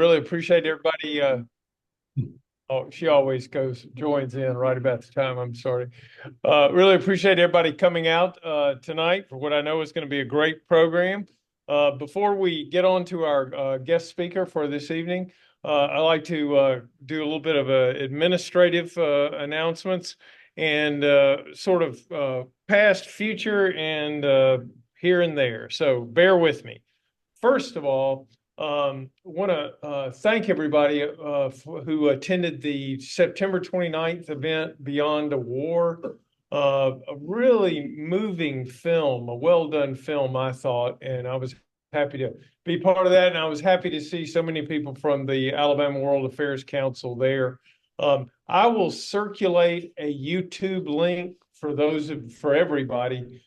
really appreciate everybody. Oh, she always joins in right about the time. I'm sorry. Really appreciate everybody coming out tonight for what I know is going to be a great program. Before we get on to our guest speaker for this evening, I'd like to do a little bit of administrative announcements and sort of past, future, and here and there. So bear with me. First of all, want to thank everybody who attended the September 29th event, Beyond a War. A really moving film, a well-done film, I thought, and I was happy to be part of that. And I was happy to see so many people from the Alabama World Affairs Council there. I will circulate a YouTube link for everybody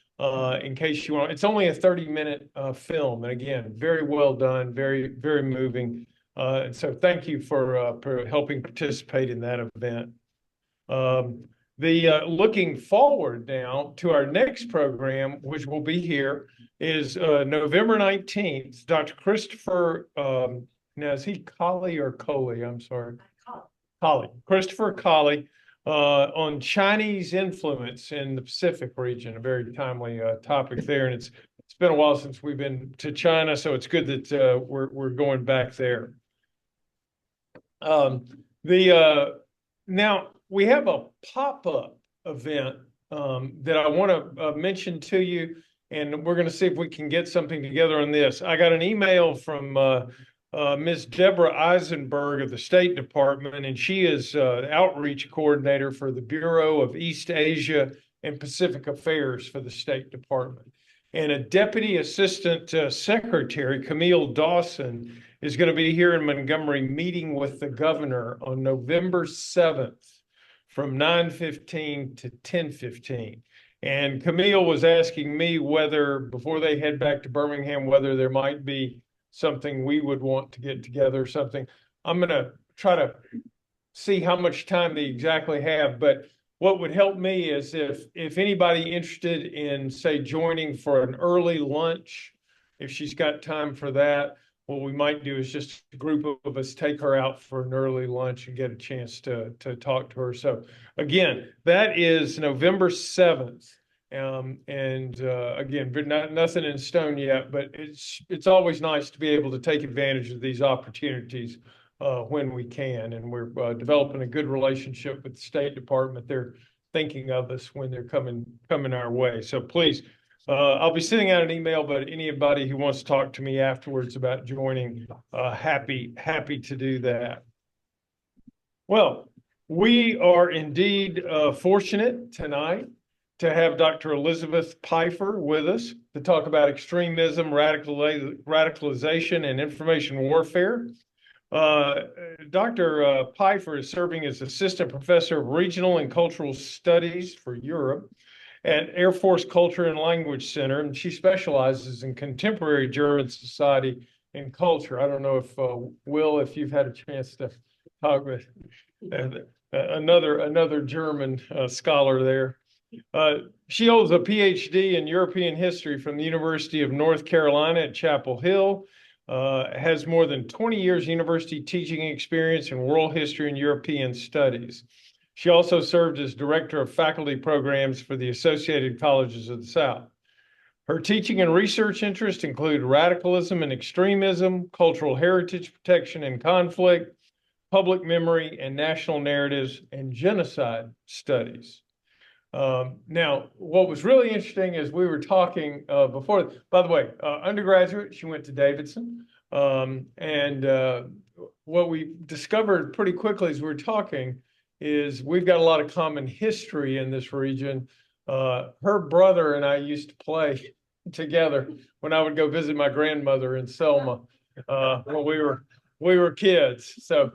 in case you want. It's only a 30-minute film, and again, very well done, very, very moving. So thank you for helping participate in that event. Looking forward now to our next program, which will be here, is November 19th. Dr. Christopher, now is he Colley or Coley? I'm sorry. Colley. Christopher Colley. On Chinese influence in the Pacific region, a very timely topic there, and it's been a while since we've been to China, so it's good that we're going back there. Now we have a pop-up event that I want to mention to you, and we're going to see if we can get something together on this. I got an email from Ms. Deborah Eisenberg of the State Department, and she is the outreach coordinator for the Bureau of East Asia and Pacific Affairs for the State Department. And a Deputy Assistant Secretary, Camille Dawson, is going to be here in Montgomery meeting with the governor on November 7th from 9:15 to 10:15. And Camille was asking me whether, before they head back to Birmingham, whether there might be something we would want to get together, something. I'm going to try to see how much time they exactly have, but what would help me is if anybody interested in, say, joining for an early lunch, if she's got time for that, what we might do is just a group of us take her out for an early lunch and get a chance to talk to her. So again, that is November 7th. Again, nothing in stone yet, but it's always nice to be able to take advantage of these opportunities when we can. And we're developing a good relationship with the State Department. They're thinking of us when they're coming our way. So please, I'll be sending out an email, but anybody who wants to talk to me afterwards about joining, happy to do that. Well, we are indeed fortunate tonight to have Dr. Elizabeth Peifer with us to talk about extremism, radicalization, and information warfare. Dr. Peifer is serving as Assistant Professor of Regional and Cultural Studies for Europe at Air Force Culture and Language Center, and she specializes in contemporary German society and culture. I don't know if, Will, if you've had a chance to talk with another German scholar there. She holds a PhD in European history from the University of North Carolina at Chapel Hill, has more than 20 years university teaching experience in world history and European studies. She also served as director of faculty programs for the Associated Colleges of the South. Her teaching and research interests include radicalism and extremism, cultural heritage protection and conflict, public memory and national narratives, and genocide studies. Now, what was really interesting is we were talking before, by the way, undergraduate, she went to Davidson. What we discovered pretty quickly as we were talking is we've got a lot of common history in this region. Her brother and I used to play together when I would go visit my grandmother in Selma when we were kids. So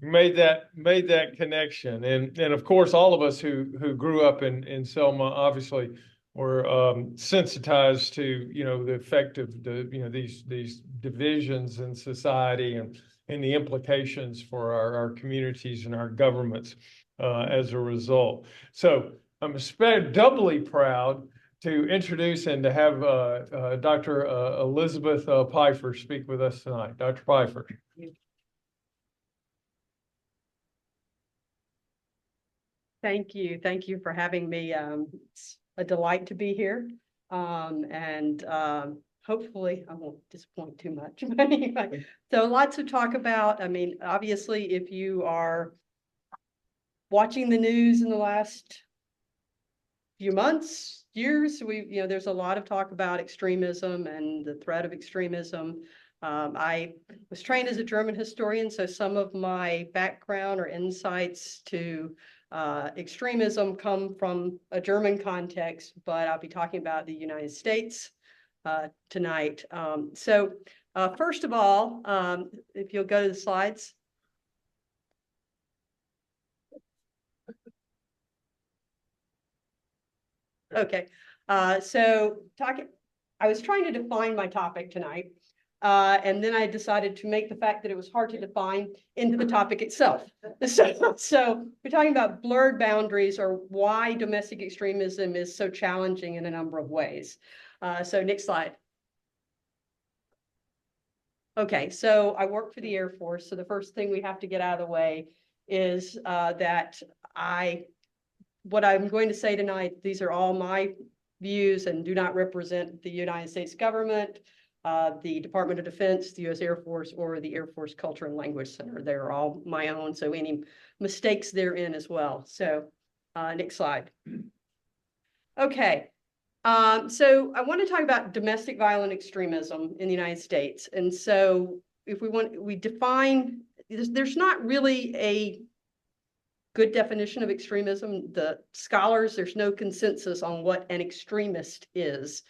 made that connection, and of course all of us who grew up in Selma obviously were sensitized to the effect of these divisions in society and the implications for our communities and our governments as a result. So I'm doubly proud to introduce and to have Dr. Elizabeth Peifer speak with us tonight. Dr. Peifer. Thank you. Thank you for having me. It's a delight to be here. Hopefully I won't disappoint too much. But anyway, so lots to talk about. I mean, obviously, if you are watching the news in the last few months, years, there's a lot of talk about extremism and the threat of extremism. I was trained as a German historian, so some of my background or insights to extremism come from a German context, but I'll be talking about the United States tonight. First of all, if you'll go to the slides. Okay, I was trying to define my topic tonight, and then I decided to make the fact that it was hard to define into the topic itself. So we're talking about blurred boundaries, or why domestic extremism is so challenging in a number of ways. So next slide. Okay, so I work for the Air Force, so the first thing we have to get out of the way is that what I'm going to say tonight, these are all my views and do not represent the United States government, the Department of Defense, the U.S. Air Force, or the Air Force Culture and Language Center. They're all my own, so any mistakes therein as well. So next slide. Okay, so I want to talk about domestic violent extremism in the United States. And so if we define, there's not really a good definition of extremism. The scholars, there's no consensus on what an extremist is.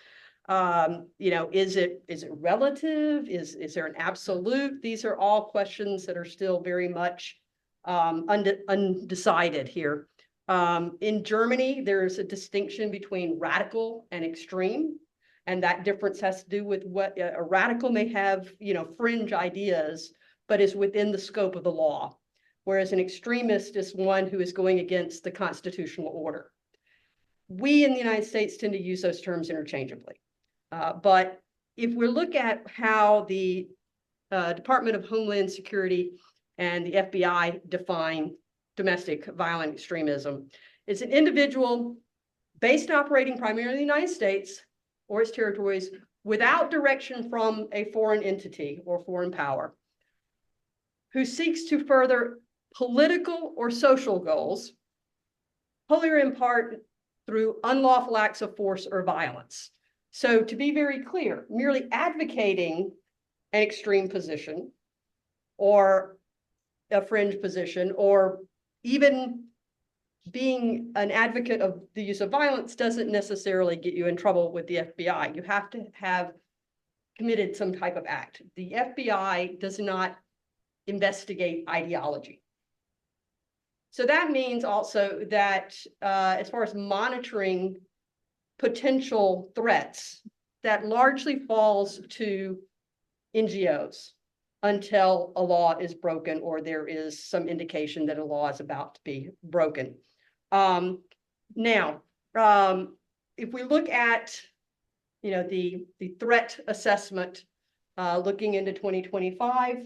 Is it relative? Is there an absolute? These are all questions that are still very much undecided here. In Germany, there's a distinction between radical and extreme, and that difference has to do with what a radical may have, fringe ideas, but is within the scope of the law, whereas an extremist is one who is going against the constitutional order. We in the United States tend to use those terms interchangeably. But if we look at how the Department of Homeland Security and the FBI define domestic violent extremism, it's an individual based and operating primarily in the United States or its territories without direction from a foreign entity or foreign power, who seeks to further political or social goals, wholly or in part through unlawful acts of force or violence. So to be very clear, merely advocating an extreme position or a fringe position, or even being an advocate of the use of violence doesn't necessarily get you in trouble with the FBI. You have to have committed some type of act. The FBI does not investigate ideology. So that means also that as far as monitoring potential threats, that largely falls to NGOs until a law is broken or there is some indication that a law is about to be broken. Now, if we look at the threat assessment looking into 2025,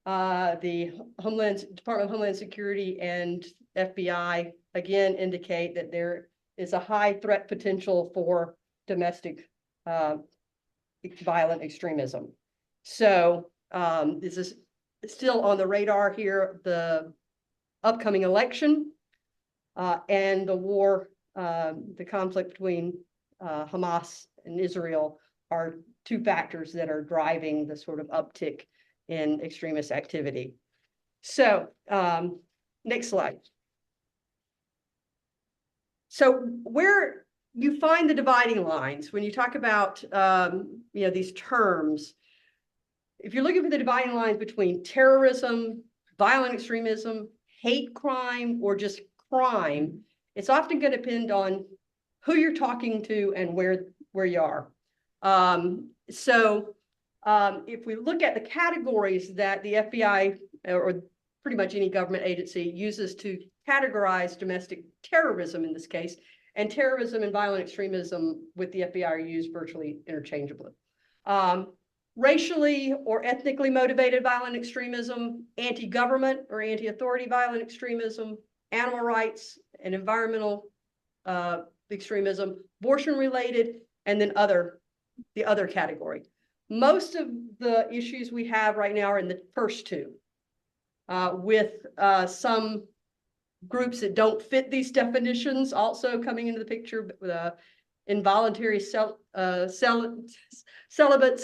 the Department of Homeland Security and FBI again indicate that there is a high threat potential for domestic violent extremism. So this is still on the radar here. The upcoming election and the war, the conflict between Hamas and Israel are two factors that are driving the sort of uptick in extremist activity. So next slide. So where you find the dividing lines when you talk about these terms, if you're looking for the dividing lines between terrorism, violent extremism, hate crime, or just crime, it's often going to depend on who you're talking to and where you are. If we look at the categories that the FBI or pretty much any government agency uses to categorize domestic terrorism in this case, and terrorism and violent extremism with the FBI are used virtually interchangeably. Racially or ethnically motivated violent extremism, anti-government or anti-authority violent extremism, animal rights and environmental extremism, abortion related, and then the other category. Most of the issues we have right now are in the first two, with some groups that don't fit these definitions also coming into the picture, involuntary celibates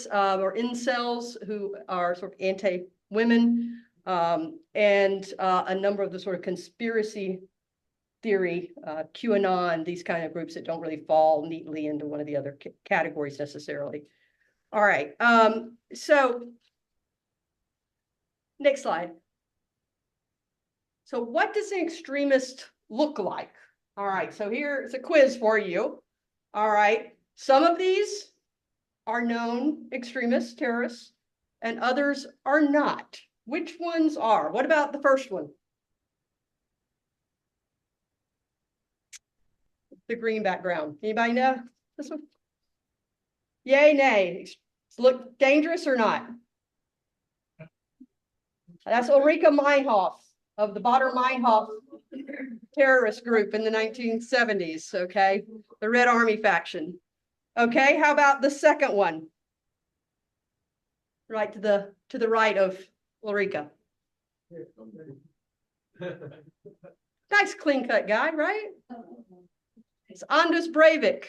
or incels who are sort of anti-women, and a number of the sort of conspiracy theory, QAnon, these kind of groups that don't really fall neatly into one of the other categories necessarily. All right, so next slide. So what does an extremist look like? All right, so here's a quiz for you. All right, some of these are known extremists, terrorists, and others are not. Which ones are? What about the first one? The green background. Anybody know this one? Yay, nay. Does it look dangerous or not? That's Ulrike Meinhof of the Baader Meinhof terrorist group in the 1970s, okay? The Red Army faction. Okay, how about the second one? Right to the right of Ulrike. Nice clean-cut guy, right? It's Anders Breivik,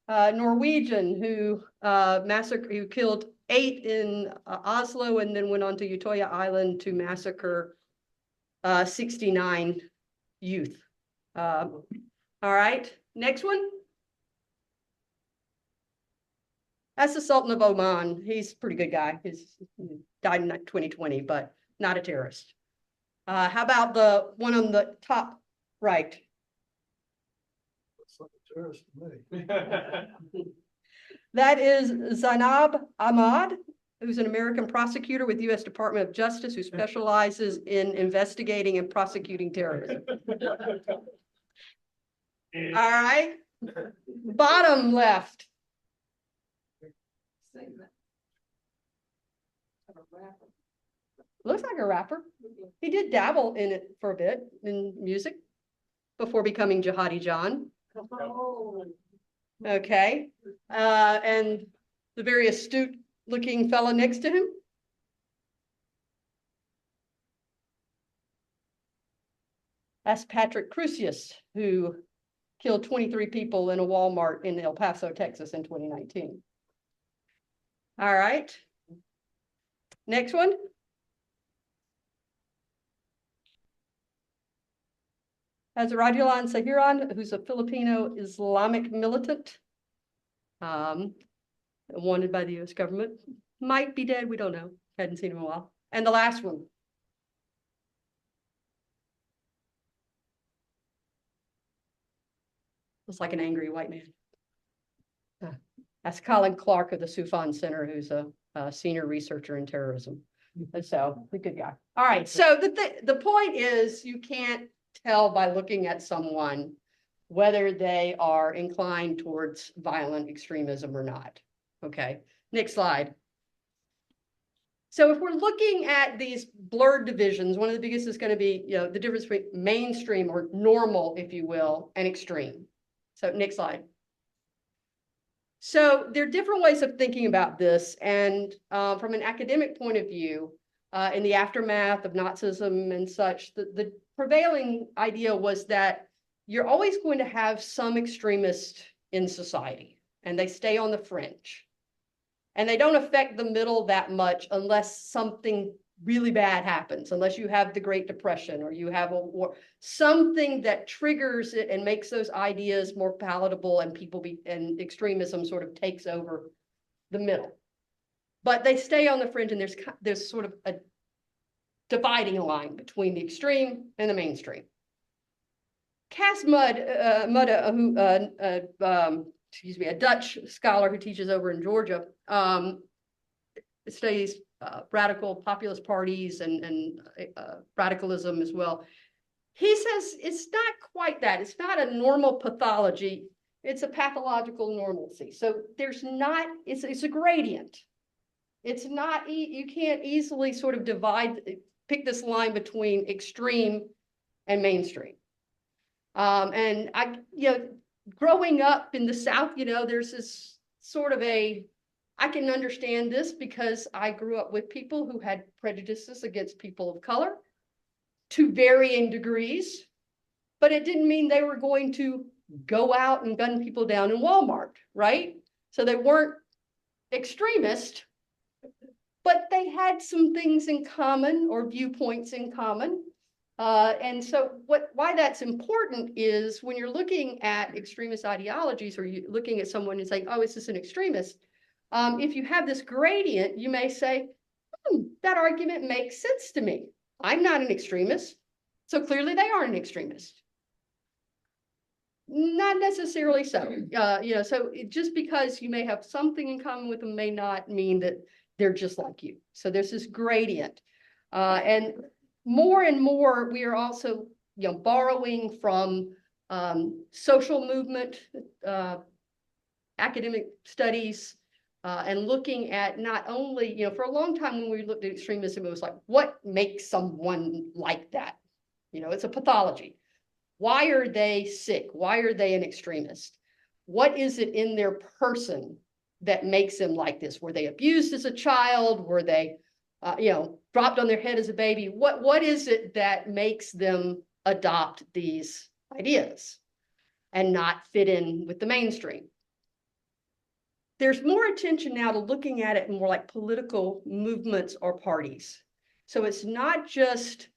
Norwegian, who killed 8 in Oslo and then went on to Utoya Island to massacre 69 youth. All right, next one. That's the Sultan of Oman. He's a pretty good guy. He's died in 2020, but not a terrorist. How about the one on the top right? Tourist to me. That is Zainab Ahmad, who's an American prosecutor with the U.S. Department of Justice who specializes in investigating and prosecuting terrorism. All right. Bottom left. Looks like a rapper. He did dabble in it for a bit in music before becoming Jihadi John. Okay. And the very astute looking fella next to him. That's Patrick Crusius, who killed 23 people in a Walmart in El Paso, Texas in 2019. All right. Next one. That's Rajulan Sahiran, who's a Filipino Islamic militant, wanted by the U.S. government. Might be dead, we don't know. Hadn't seen him in a while. And the last one. Looks like an angry white man. That's Colin Clark of the Soufan Center, who's a senior researcher in terrorism. So, a good guy. All right, so the point is you can't tell by looking at someone whether they are inclined towards violent extremism or not. Okay, next slide. So if we're looking at these blurred divisions, one of the biggest is going to be, the difference between mainstream or normal, if you will, and extreme. So next slide. So there are different ways of thinking about this, and from an academic point of view, in the aftermath of Nazism and such, the prevailing idea was that you're always going to have some extremist in society, and they stay on the fringe. And they don't affect the middle that much unless something really bad happens, unless you have the Great Depression or you have a war, something that triggers it and makes those ideas more palatable, and and extremism sort of takes over the middle. But they stay on the fringe, and there's sort of a dividing line between the extreme and the mainstream. Cass a Dutch scholar who teaches over in Georgia, studies radical populist parties and radicalism as well. He says it's not quite that. It's not a normal pathology. It's a pathological normalcy. So there's not, it's a gradient. It's not, you can't easily sort of pick this line between extreme and mainstream. And growing up in the South, there's this sort of I can understand this because I grew up with people who had prejudices against people of color to varying degrees, but it didn't mean they were going to go out and gun people down in Walmart, right? So they weren't extremist, but they had some things in common or viewpoints in common. And so why that's important is when you're looking at extremist ideologies, or you're looking at someone and saying, oh, is this an extremist? If you have this gradient, you may say, that argument makes sense to me. I'm not an extremist, so clearly they aren't an extremist. Not necessarily so. So just because you may have something in common with them may not mean that they're just like you. So there's this gradient. And more, we are also borrowing from social movement, academic studies, and looking at not only, for a long time when we looked at extremism, it was like, what makes someone like that? It's a pathology. Why are they sick? Why are they an extremist? What is it in their person that makes them like this? Were they abused as a child? Were they, dropped on their head as a baby? What is it that makes them adopt these ideas and not fit in with the mainstream? There's more attention now to looking at it more like political movements or parties. So it's not just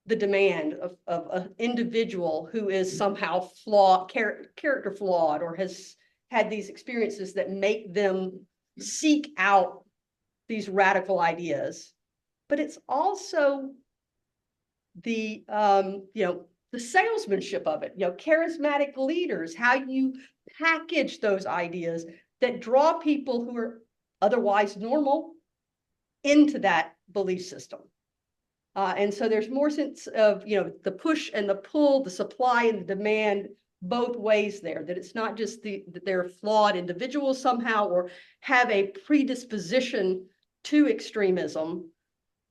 the demand of an individual who is somehow flawed, character flawed, or has had these experiences that make them seek out these radical ideas, but it's also the salesmanship of it, charismatic leaders, how you package those ideas that draw people who are otherwise normal into that belief system. And so there's more sense of, the push and the pull, the supply and the demand, both ways there, that it's not just that they're flawed individuals somehow or have a predisposition to extremism,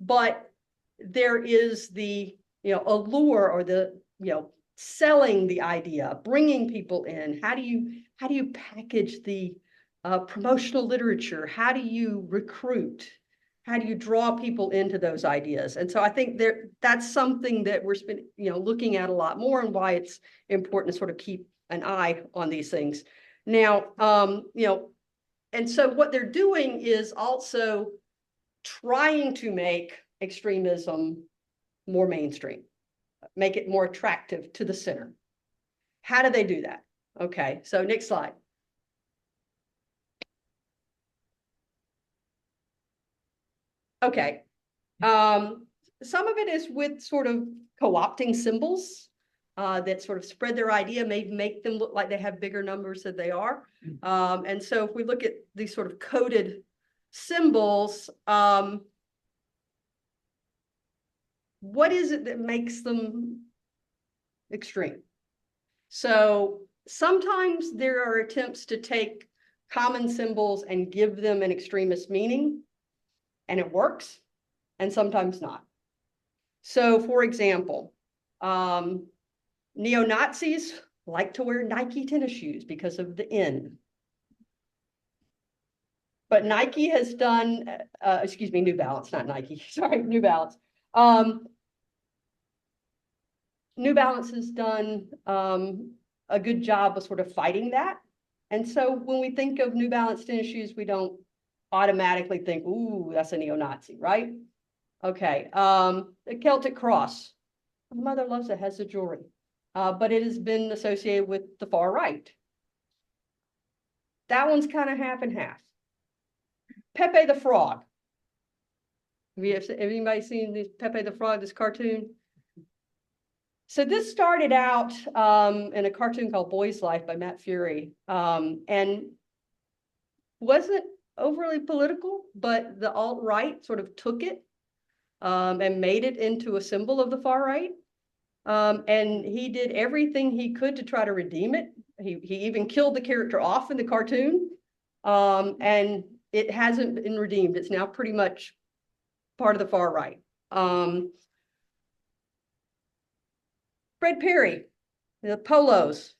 but there is the, allure or the, selling the idea, bringing people in. How do you package the promotional literature? How do you recruit? How do you draw people into those ideas? And so I think that's something that we're looking at a lot more, and why it's important to sort of keep an eye on these things. Now, and so what they're doing is also trying to make extremism more mainstream, make it more attractive to the center. How do they do that? Okay, so next slide. Okay, some of it is with sort of co-opting symbols that sort of spread their idea, may make them look like they have bigger numbers than they are. And so if we look at these sort of coded symbols, what is it that makes them extreme? So sometimes there are attempts to take common symbols and give them an extremist meaning, and it works, and sometimes not. So for example, neo-Nazis like to wear Nike tennis shoes because of the N. But Nike has done, New Balance, not Nike, sorry, New Balance. New Balance has done a good job of sort of fighting that. And so when we think of New Balance tennis shoes, we don't automatically think, ooh, that's a neo-Nazi, right? Okay, the Celtic cross. My mother loves it, has the jewelry, but it has been associated with the far right. That one's kind of half and half. Pepe the Frog. Have anybody seen this Pepe the Frog, this cartoon? So this started out in a cartoon called Boy's Life by Matt Fury, and wasn't overly political, but the alt-right sort of took it and made it into a symbol of the far right. And he did everything he could to try to redeem it. He even killed the character off in the cartoon, and it hasn't been redeemed. It's now pretty much part of the far right. Fred Perry, the polos.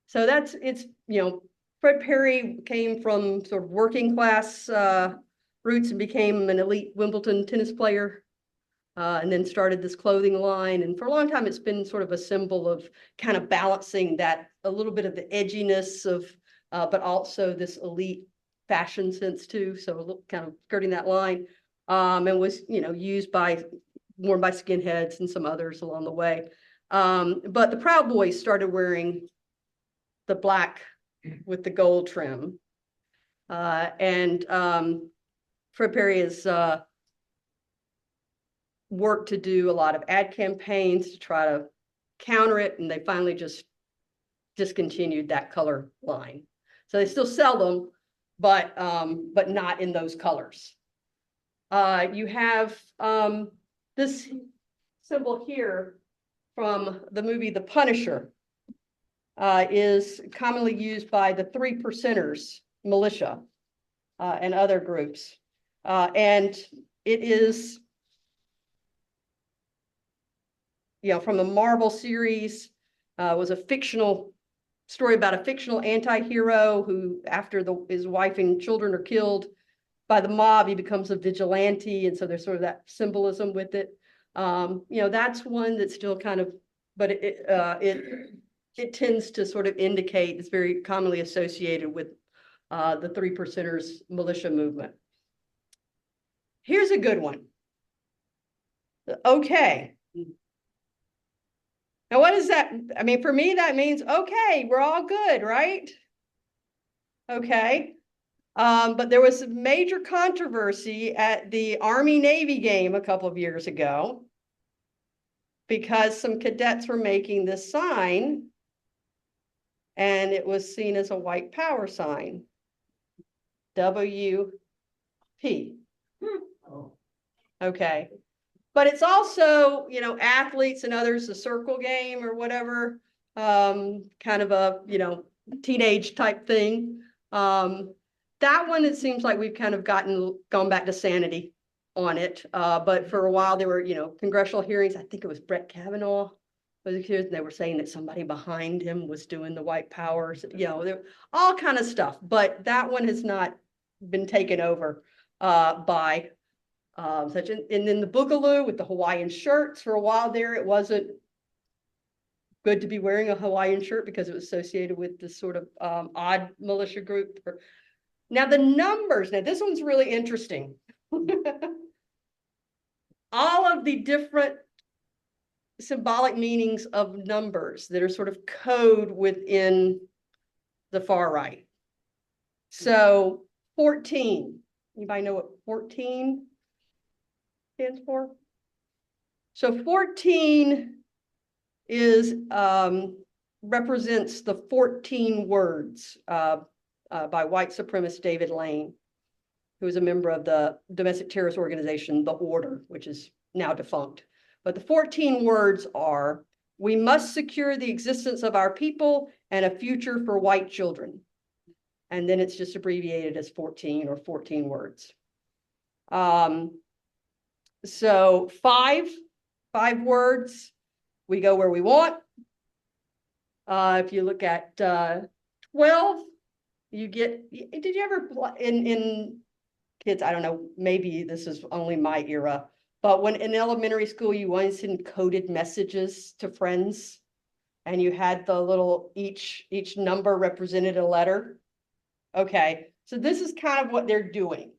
So Fred Perry came from sort of working class roots and became an elite Wimbledon tennis player. And then started this clothing line. And for a long time, it's been sort of a symbol of kind of balancing that a little bit of the edginess of, but also this elite fashion sense too. So a little kind of skirting that line, and was, worn by skinheads and some others along the way. But the Proud Boys started wearing the black with the gold trim. And Fred Perry is, worked to do a lot of ad campaigns to try to counter it, and they finally just discontinued that color line. So they still sell them, but not in those colors. You have this symbol here from the movie The Punisher, is commonly used by the 3 Percenters militia and other groups. And it is from the Marvel series, was a fictional story about a fictional anti-hero who, after his wife and children are killed by the mob, he becomes a vigilante. And so there's sort of that symbolism with it. That's one that's still kind of, but it tends to sort of indicate, it's very commonly associated with the 3 Percenters militia movement. Here's a good one. Okay. Now, what is that? I mean, for me, that means, okay, we're all good, right? Okay. But there was a major controversy at the Army-Navy game a couple of years ago because some cadets were making this sign, and it was seen as a white power sign. WP. Okay. But it's also, athletes and others, the circle game or whatever, kind of a, teenage type thing. That one, it seems like we've kind of gone back to sanity on it. But for a while there were, congressional hearings. I think it was Brett Kavanaugh was accused, and they were saying that somebody behind him was doing the white powers, there all kind of stuff. But that one has not been taken over by and then the Boogaloo with the Hawaiian shirts. For a while there, it wasn't good to be wearing a Hawaiian shirt because it was associated with this sort of odd militia group. Now the numbers, this one's really interesting. All of the different symbolic meanings of numbers that are sort of code within the far right. So 14, anybody know what 14 stands for? So 14 is represents the 14 words by white supremacist David Lane, who is a member of the domestic terrorist organization, The Order, which is now defunct. But the 14 words are: we must secure the existence of our people and a future for white children. And then it's just abbreviated as 14 or 14 words. So five words, we go where we want. If you look at 12, you get, did you ever, in kids, I don't know, maybe this is only my era, but when in elementary school, you once encoded messages to friends, and you had the little, each number represented a letter. Okay, so this is kind of what they're doing.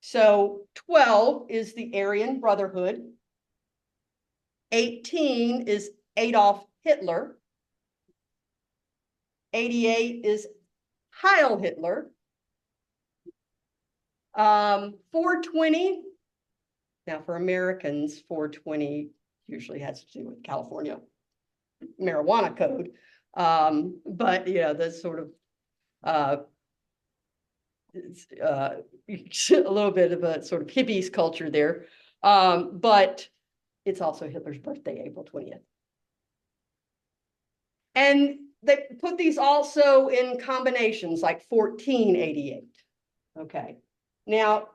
So 12 is the Aryan Brotherhood. 18 is Adolf Hitler. 88 is Heil Hitler. 420, now for Americans, 420 usually has to do with California marijuana code. But that's sort of a little bit of a sort of hippies culture there. But it's also Hitler's birthday, April 20th. And they put these also in combinations like 1488. Okay. Now,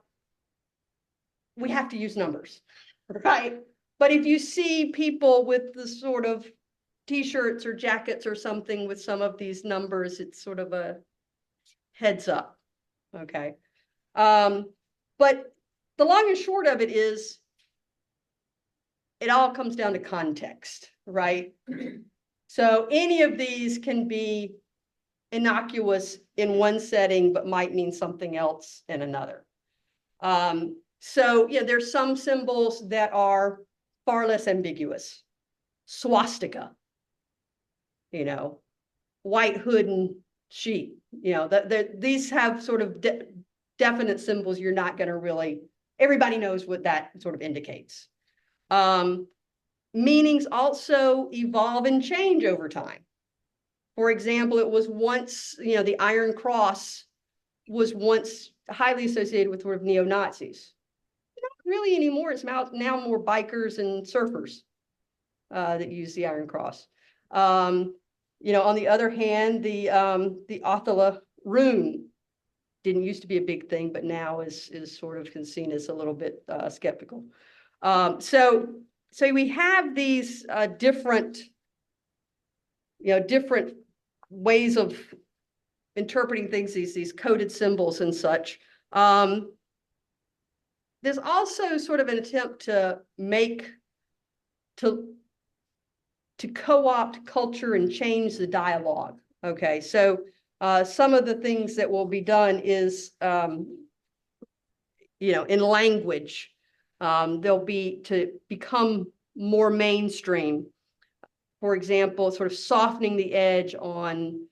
we have to use numbers, right? But if you see people with the sort of t-shirts or jackets or something with some of these numbers, it's sort of a heads up, okay? But the long and short of it is, it all comes down to context, right? So any of these can be innocuous in one setting, but might mean something else in another. So yeah, there's some symbols that are far less ambiguous. Swastika, you know, white hood and sheep, you know, these have sort of definite symbols. You're not going to really, everybody knows what that sort of indicates. Meanings also evolve and change over time. For example, it was once, you know, the Iron Cross was once highly associated with sort of neo-Nazis. Not really anymore. It's now more bikers and surfers that use the Iron Cross. You know, on the other hand, the Othella rune didn't used to be a big thing, but now is sort of seen as a little bit skeptical. So we have these different, you know, different ways of interpreting things, these coded symbols and such. There's also sort of an attempt to co-opt culture and change the dialogue. Okay, so some of the things that will be done is, you know, in language, they'll be to become more mainstream. For example, sort of softening the edge on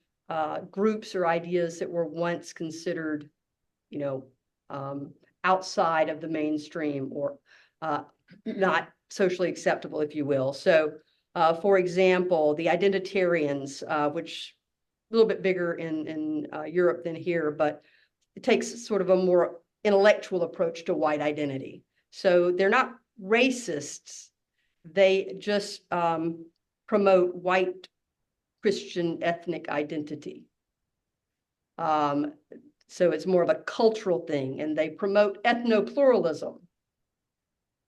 groups or ideas that were once considered, you know, outside of the mainstream or not socially acceptable, if you will. So, for example, the identitarians, which a little bit bigger in Europe than here, but it takes sort of a more intellectual approach to white identity. So they're not racists. They just promote white Christian ethnic identity. So it's more of a cultural thing, and they promote ethno-pluralism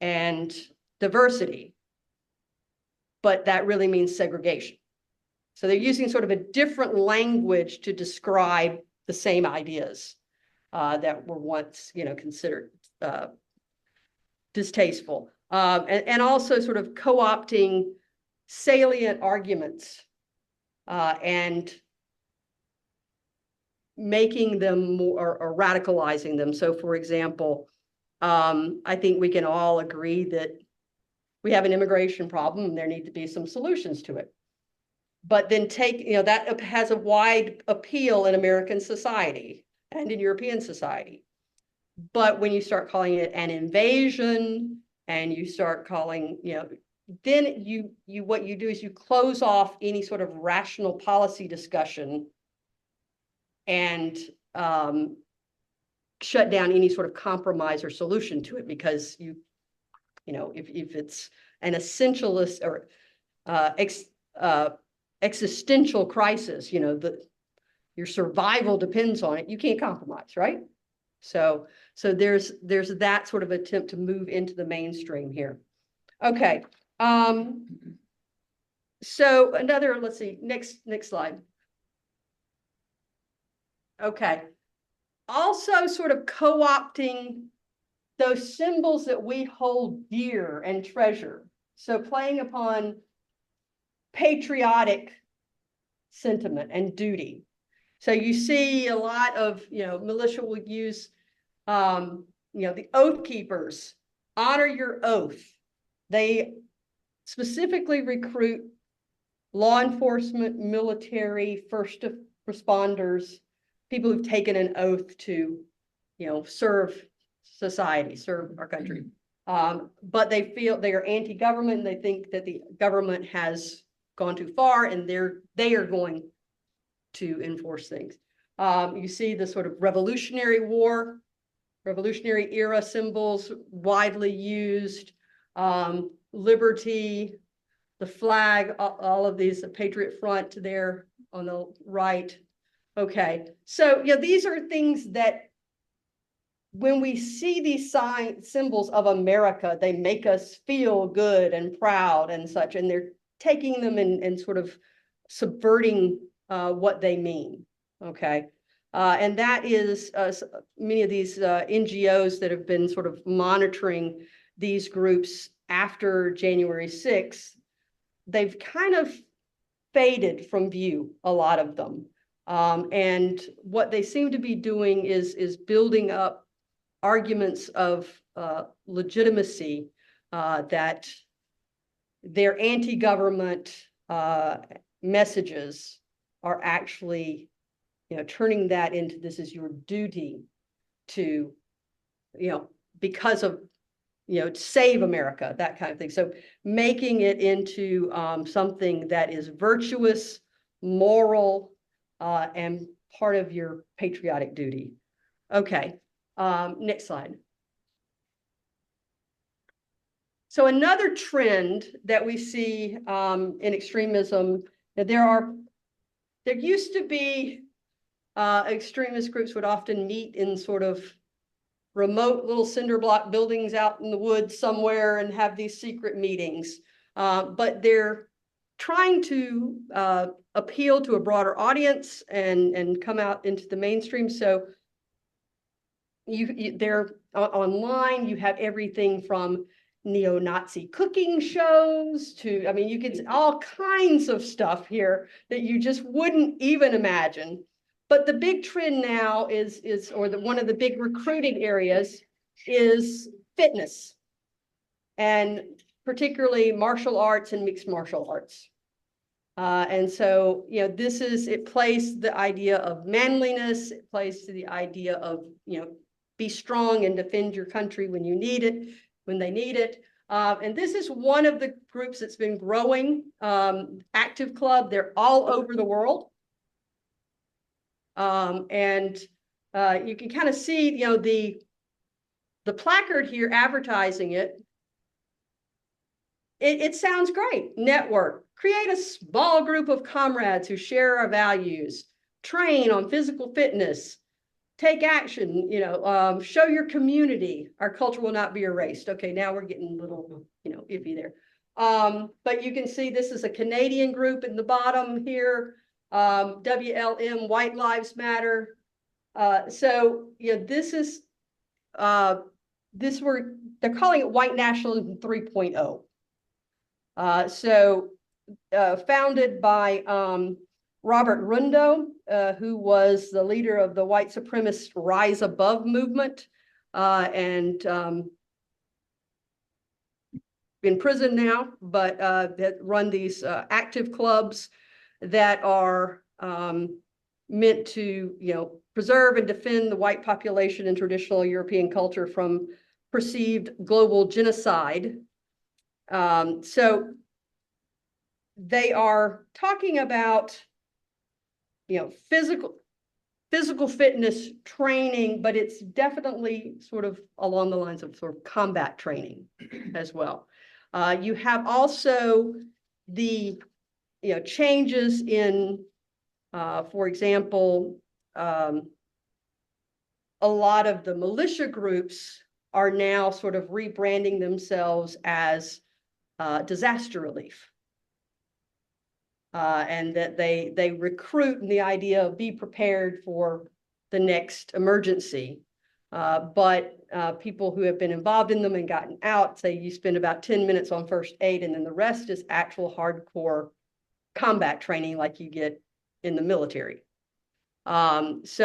and diversity, but that really means segregation. So they're using sort of a different language to describe the same ideas that were once, you know, considered distasteful, and also sort of co-opting salient arguments and making them more or radicalizing them. So, for example, I think we can all agree that we have an immigration problem and there need to be some solutions to it. But then you know, that has a wide appeal in American society and in European society. But when you start calling it an invasion and you start calling, you know, then what you do is you close off any sort of rational policy discussion and shut down any sort of compromise or solution to it, because you know, if it's an essentialist or existential crisis, you know, your survival depends on it, you can't compromise, right? So there's that sort of attempt to move into the mainstream here. Okay. So another, let's see, next slide. Okay. Also sort of co-opting those symbols that we hold dear and treasure. So playing upon patriotic sentiment and duty. So you see a lot of, you know, militia will use, you know, the oath keepers, honor your oath. They specifically recruit law enforcement, military, first responders, people who've taken an oath to, you know, serve society, serve our country. But they feel they are anti-government, and they think that the government has gone too far, and they are going to enforce things. You see the sort of Revolutionary era symbols widely used, liberty, the flag, all of these, the Patriot Front there on the right. Okay, so yeah, these are things that when we see these symbols of America, they make us feel good and proud and such, and they're taking them and sort of subverting what they mean, okay? And that is many of these NGOs that have been sort of monitoring these groups after January 6th, they've kind of faded from view, a lot of them. And what they seem to be doing is building up arguments of legitimacy, that their anti-government messages are actually, turning that into, this is your duty to, because of, save America, that kind of thing. So making it into something that is virtuous, moral, and part of your patriotic duty. Okay, next slide. So another trend that we see in extremism, that there used to be extremist groups would often meet in sort of remote little cinder block buildings out in the woods somewhere and have these secret meetings. But they're trying to appeal to a broader audience and come out into the mainstream. So they're online, you have everything from neo-Nazi cooking shows to, I mean, you get all kinds of stuff here that you just wouldn't even imagine. But the big trend now one of the big recruiting areas is fitness, and particularly martial arts and mixed martial arts. And so, it plays the idea of manliness, it plays to the idea of, be strong and defend your country when you need it, when they need it. And this is one of the groups that's been growing, Active Club. They're all over the world. And you can kind of see, the placard here advertising it. It sounds great. Network, create a small group of comrades who share our values, train on physical fitness, take action, show your community, our culture will not be erased. Okay, now we're getting a little, iffy there. But you can see this is a Canadian group in the bottom here, WLM, White Lives Matter. So, this is, they're calling it White Nationalism 3.0. Founded by Robert Rundo, who was the leader of the white supremacist Rise Above movement, and in prison now, but that run these active clubs that are meant to, preserve and defend the white population and traditional European culture from perceived global genocide. So they are talking about, physical fitness training, but it's definitely sort of along the lines of sort of combat training as well. You have also the, changes in, for example, a lot of the militia groups are now sort of rebranding themselves as disaster relief. And that they recruit in the idea of be prepared for the next emergency. But people who have been involved in them and gotten out say you spend about 10 minutes on first aid, and then the rest is actual hardcore combat training like you get in the military. As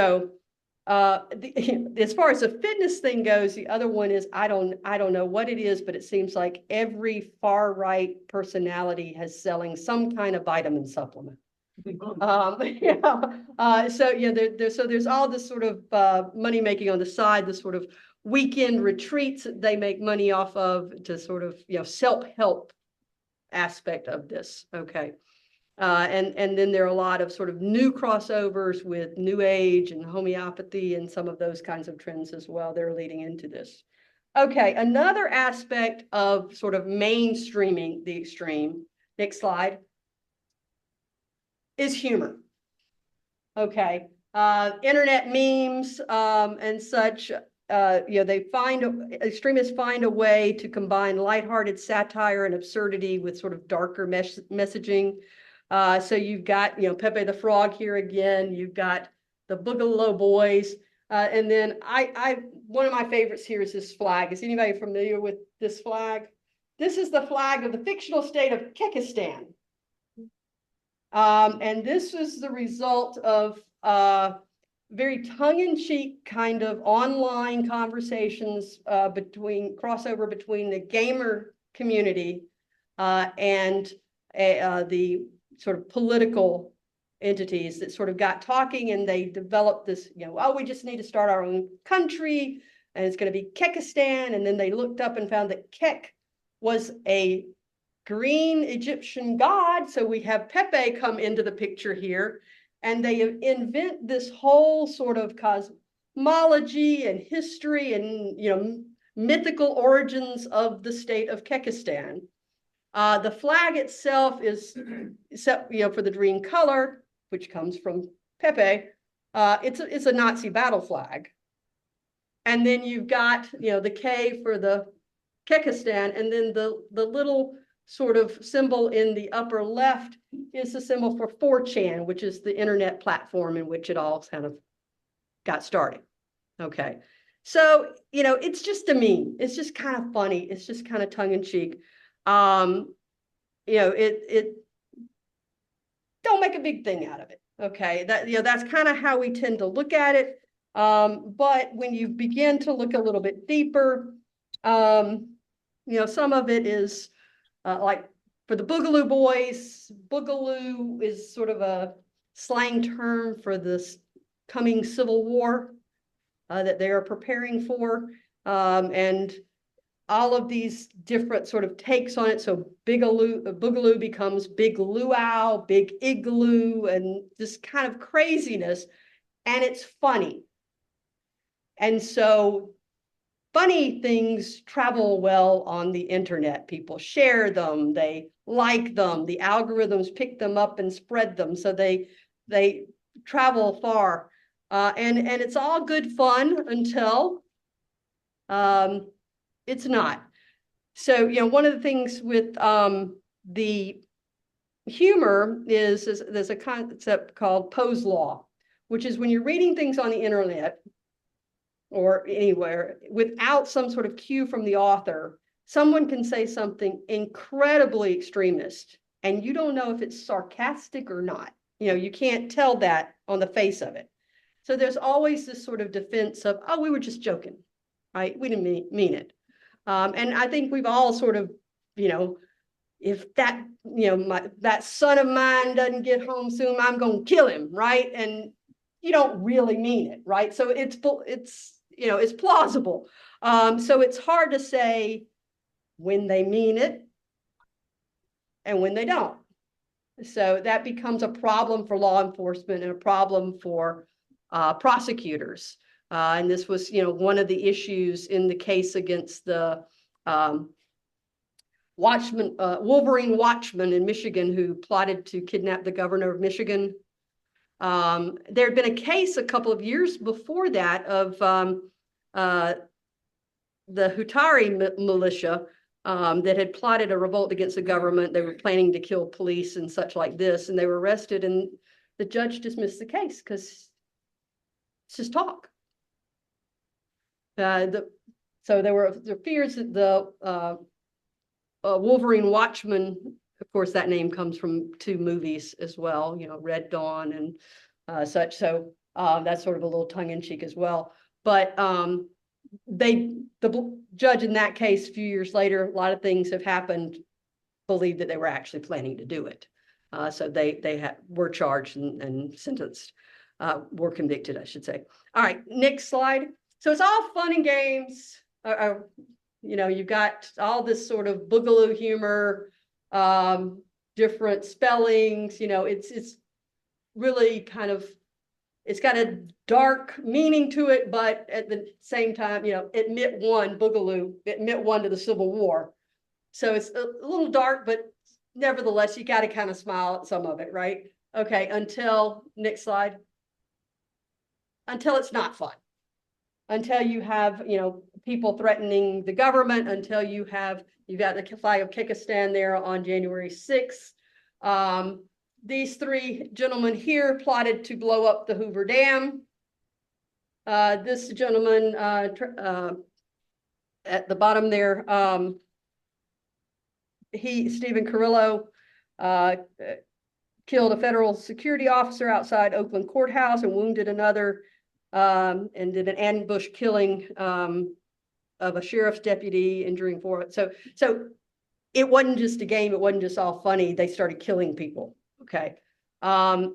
far as the fitness thing goes, the other one is, I don't know what it is, but it seems like every far right personality has selling some kind of vitamin supplement. So there's all this sort of money making on the side, this sort of weekend retreats that they make money off of to sort of, self-help aspect of this. Okay. And then there are a lot of sort of new crossovers with New Age and homeopathy and some of those kinds of trends as well. They're leading into this. Okay, another aspect of sort of mainstreaming the extreme, next slide, is humor. Okay, internet memes and such. extremists find a way to combine lighthearted satire and absurdity with sort of darker messaging. So you've got, Pepe the Frog here again. You've got the Boogaloo Boys. And then one of my favorites here is this flag. Is anybody familiar with this flag? This is the flag of the fictional state of Kyrgyzstan. And this was the result of very tongue-in-cheek kind of online conversations crossover between the gamer community and the sort of political entities that sort of got talking, and they developed this, oh, we just need to start our own country, and it's going to be Kyrgyzstan. And then they looked up and found that Kek was a green Egyptian god. So we have Pepe come into the picture here, and they invent this whole sort of cosmology and history and, mythical origins of the state of Kyrgyzstan. The flag itself is set, for the green color, which comes from Pepe. It's a Nazi battle flag. And then you've got, the K for the Kyrgyzstan, and then the little sort of symbol in the upper left is the symbol for 4chan, which is the internet platform in which it all kind of got started. Okay. So, it's just a meme. It's just kind of funny. It's just kind of tongue in cheek. It don't make a big thing out of it. Okay. That's kind of how we tend to look at it. But when you begin to look a little bit deeper, some of it is like for the Boogaloo Boys. Boogaloo is sort of a slang term for this coming civil war that they are preparing for. And all of these different sort of takes on it. So Boogaloo becomes Big Luau, Big Igloo, and this kind of craziness. And it's funny. And so funny things travel well on the internet. People share them, they like them, the algorithms pick them up and spread them. So they travel far. And it's all good fun until it's not. So, one of the things with the humor is there's a concept called Poe's law, which is when you're reading things on the internet or anywhere without some sort of cue from the author, someone can say something incredibly extremist, and you don't know if it's sarcastic or not. You can't tell that on the face of it. So there's always this sort of defense of, oh, we were just joking, right? We didn't mean it. And I think we've all sort of, if that, that son of mine doesn't get home soon, I'm going to kill him, right? And you don't really mean it, right? So it's plausible. So it's hard to say when they mean it and when they don't. So that becomes a problem for law enforcement and a problem for prosecutors. And this was, one of the issues in the case against the Wolverine Watchman in Michigan who plotted to kidnap the governor of Michigan. There had been a case a couple of years before that of the Hutari militia that had plotted a revolt against the government. They were planning to kill police and such like this, and they were arrested, and the judge dismissed the case because it's just talk. So there were fears that the Wolverine Watchman, of course, that name comes from 2 movies as well, Red Dawn and such. So that's sort of a little tongue-in-cheek as well. But the judge in that case, a few years later, a lot of things have happened, believed that they were actually planning to do it. So they were charged and sentenced, were convicted, I should say. All right, next slide. So it's all fun and games. You've got all this sort of boogaloo humor, different spellings. It's really kind of, it's got a dark meaning to it, but at the same time, admit one to the Civil War. So it's a little dark, but nevertheless, you got to kind of smile at some of it, right? Okay, until next slide. Until it's not fun. until you have, people threatening the government, until you've got the flag of Kyrgyzstan there on January 6th. These three gentlemen here plotted to blow up the Hoover Dam. This gentleman at the bottom there, Stephen Carrillo, killed a federal security officer outside Oakland Courthouse and wounded another, and did an ambush killing of a sheriff's deputy, injuring four. So it wasn't just a game. It wasn't just all funny. They started killing people. Okay. And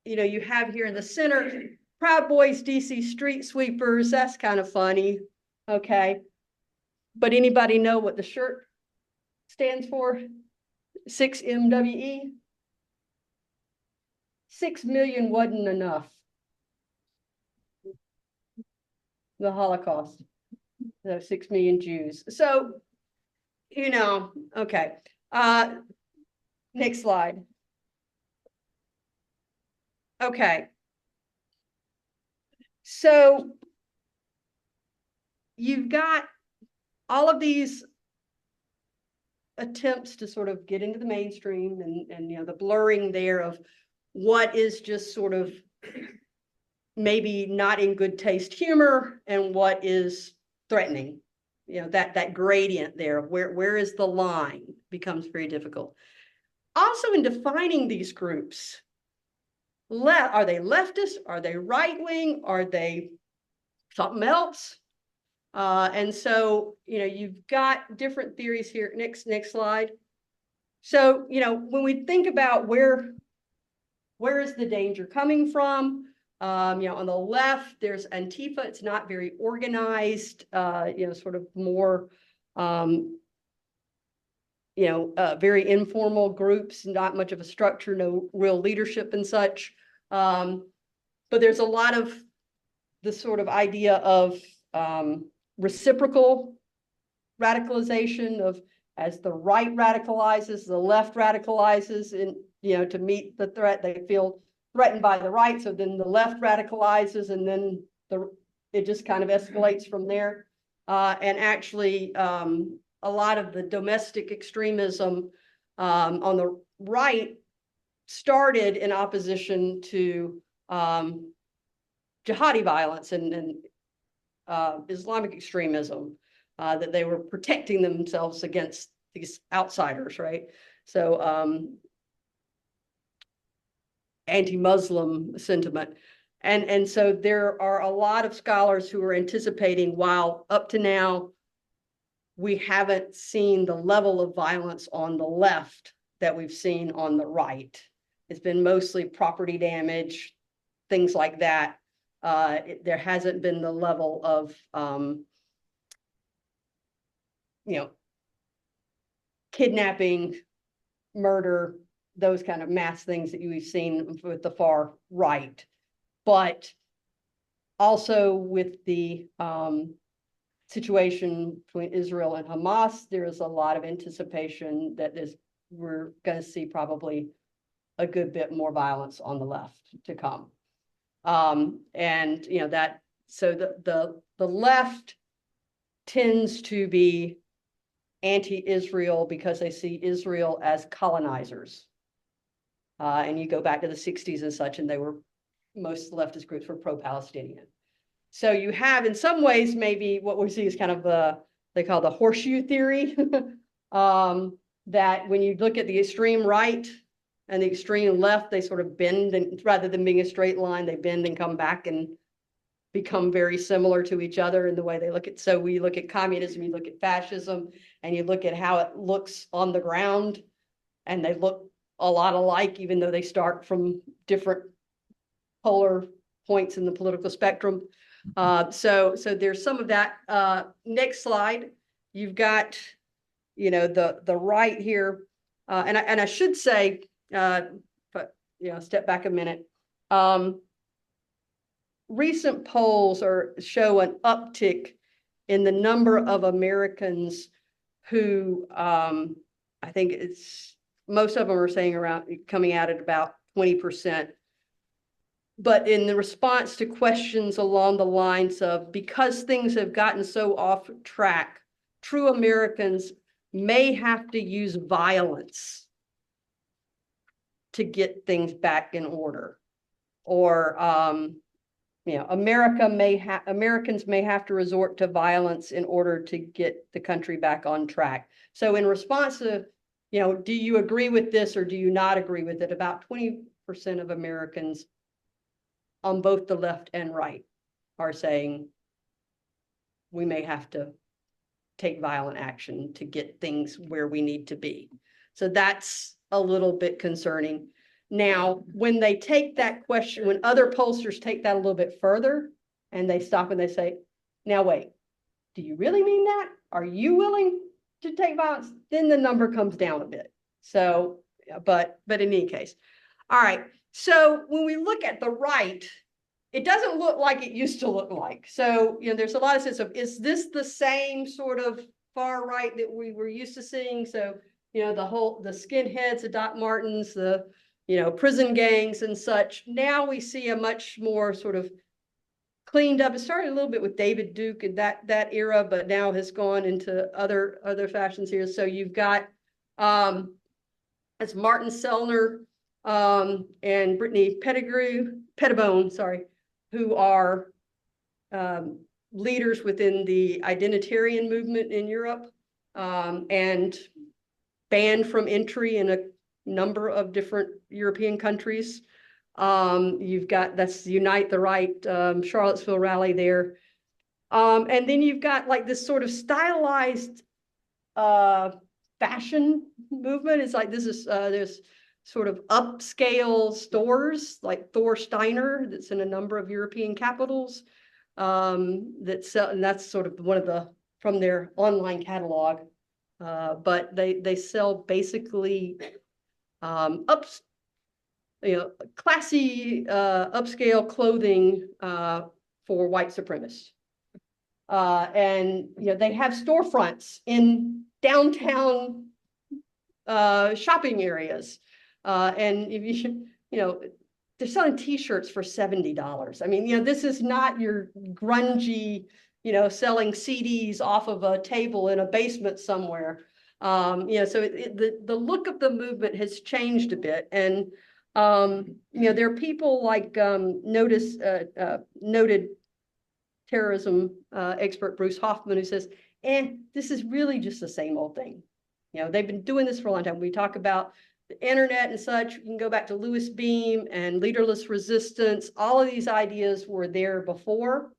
you have here in the center, Proud Boys, DC Street Sweepers. That's kind of funny. Okay. But anybody know what the shirt stands for? 6MWE? 6 million wasn't enough. The Holocaust. So 6 million Jews. So, okay. Next slide. Okay. So you've got all of these attempts to sort of get into the mainstream and the blurring there of what is just sort of maybe not in good taste humor and what is threatening. That gradient there, where is the line, becomes very difficult. Also, in defining these groups, are they leftist? Are they right-wing? Are they something else? And so, you've got different theories here. Next slide. So, when we think about where is the danger coming from? On the left, there's Antifa. It's not very organized, sort of more, very informal groups, not much of a structure, no real leadership and such. But there's a lot of the sort of idea of reciprocal radicalization of, as the right radicalizes, the left radicalizes, and to meet the threat, they feel threatened by the right, so then the left radicalizes, and then it just kind of escalates from there. And actually, a lot of the domestic extremism on the right started in opposition to jihadi violence and Islamic extremism, that they were protecting themselves against these outsiders, right? So anti-Muslim sentiment. And so there are a lot of scholars who are anticipating, while up to now, we haven't seen the level of violence on the left that we've seen on the right. It's been mostly property damage, things like that. There hasn't been the level of, kidnapping, murder, those kind of mass things that we've seen with the far right. But also with the situation between Israel and Hamas, there is a lot of anticipation that we're going to see probably a good bit more violence on the left to come. And that, so the left tends to be anti-Israel because they see Israel as colonizers. And you go back to the 60s and such, and most leftist groups were pro-Palestinian. So you have, in some ways, maybe what we see is kind of they call the horseshoe theory, that when you look at the extreme right and the extreme left, they sort of bend, and rather than being a straight line, they bend and come back and become very similar to each other in the way they look at. So we look at communism, you look at fascism, and you look at how it looks on the ground, and they look a lot alike, even though they start from different polar points in the political spectrum. So there's some of that. Next slide, you've got, the right here, and I should say, but step back a minute. Recent polls show an uptick in the number of Americans who, I think most of them are saying coming out at about 20%, but in the response to questions along the lines of, because things have gotten so off track, true Americans may have to use violence to get things back in order. Or, Americans may have to resort to violence in order to get the country back on track. So in response to, do you agree with this or do you not agree with it? About 20% of Americans on both the left and right are saying we may have to take violent action to get things where we need to be. So that's a little bit concerning. Now, when they take that question, when other pollsters take that a little bit further and they stop and they say, now wait, do you really mean that? Are you willing to take violence? Then the number comes down a bit. So, but in any case. All right. So when we look at the right, it doesn't look like it used to look like. So, there's a lot of sense of, is this the same sort of far right that we were used to seeing? So, the skinheads, the Doc Martens, the, prison gangs and such. Now we see a much more sort of cleaned up. It started a little bit with David Duke and that era, but now has gone into other fashions here. So you've got it's Martin Sellner and Brittany Pettibone, sorry, who are leaders within the identitarian movement in Europe, and banned from entry in a number of different European countries. You've got, that's Unite the Right, Charlottesville rally there. And then you've got like this sort of stylized fashion movement. It's like, there's sort of upscale stores like Thor Steiner that's in a number of European capitals, that sell, and that's sort of one of the, from their online catalog. But they sell basically classy upscale clothing for white supremacists. And they have storefronts in downtown shopping areas. And if they're selling t-shirts for $70. I mean, this is not your grungy, selling CDs off of a table in a basement somewhere. So the look of the movement has changed a bit. And, there are people like noted terrorism expert Bruce Hoffman, who says, this is really just the same old thing. They've been doing this for a long time. We talk about the internet and such. You can go back to Louis Beam and leaderless resistance. All of these ideas were there before.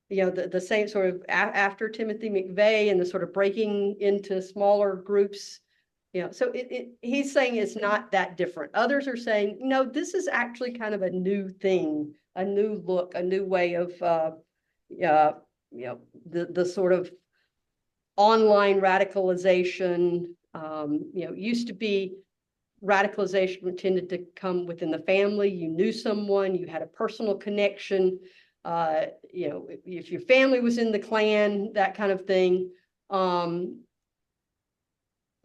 The same sort of after Timothy McVeigh and the sort of breaking into smaller groups. So he's saying it's not that different. Others are saying, no, this is actually kind of a new thing, a new look, a new way of, the sort of online radicalization. Used to be radicalization tended to come within the family. You knew someone, you had a personal connection. If your family was in the Klan, that kind of thing.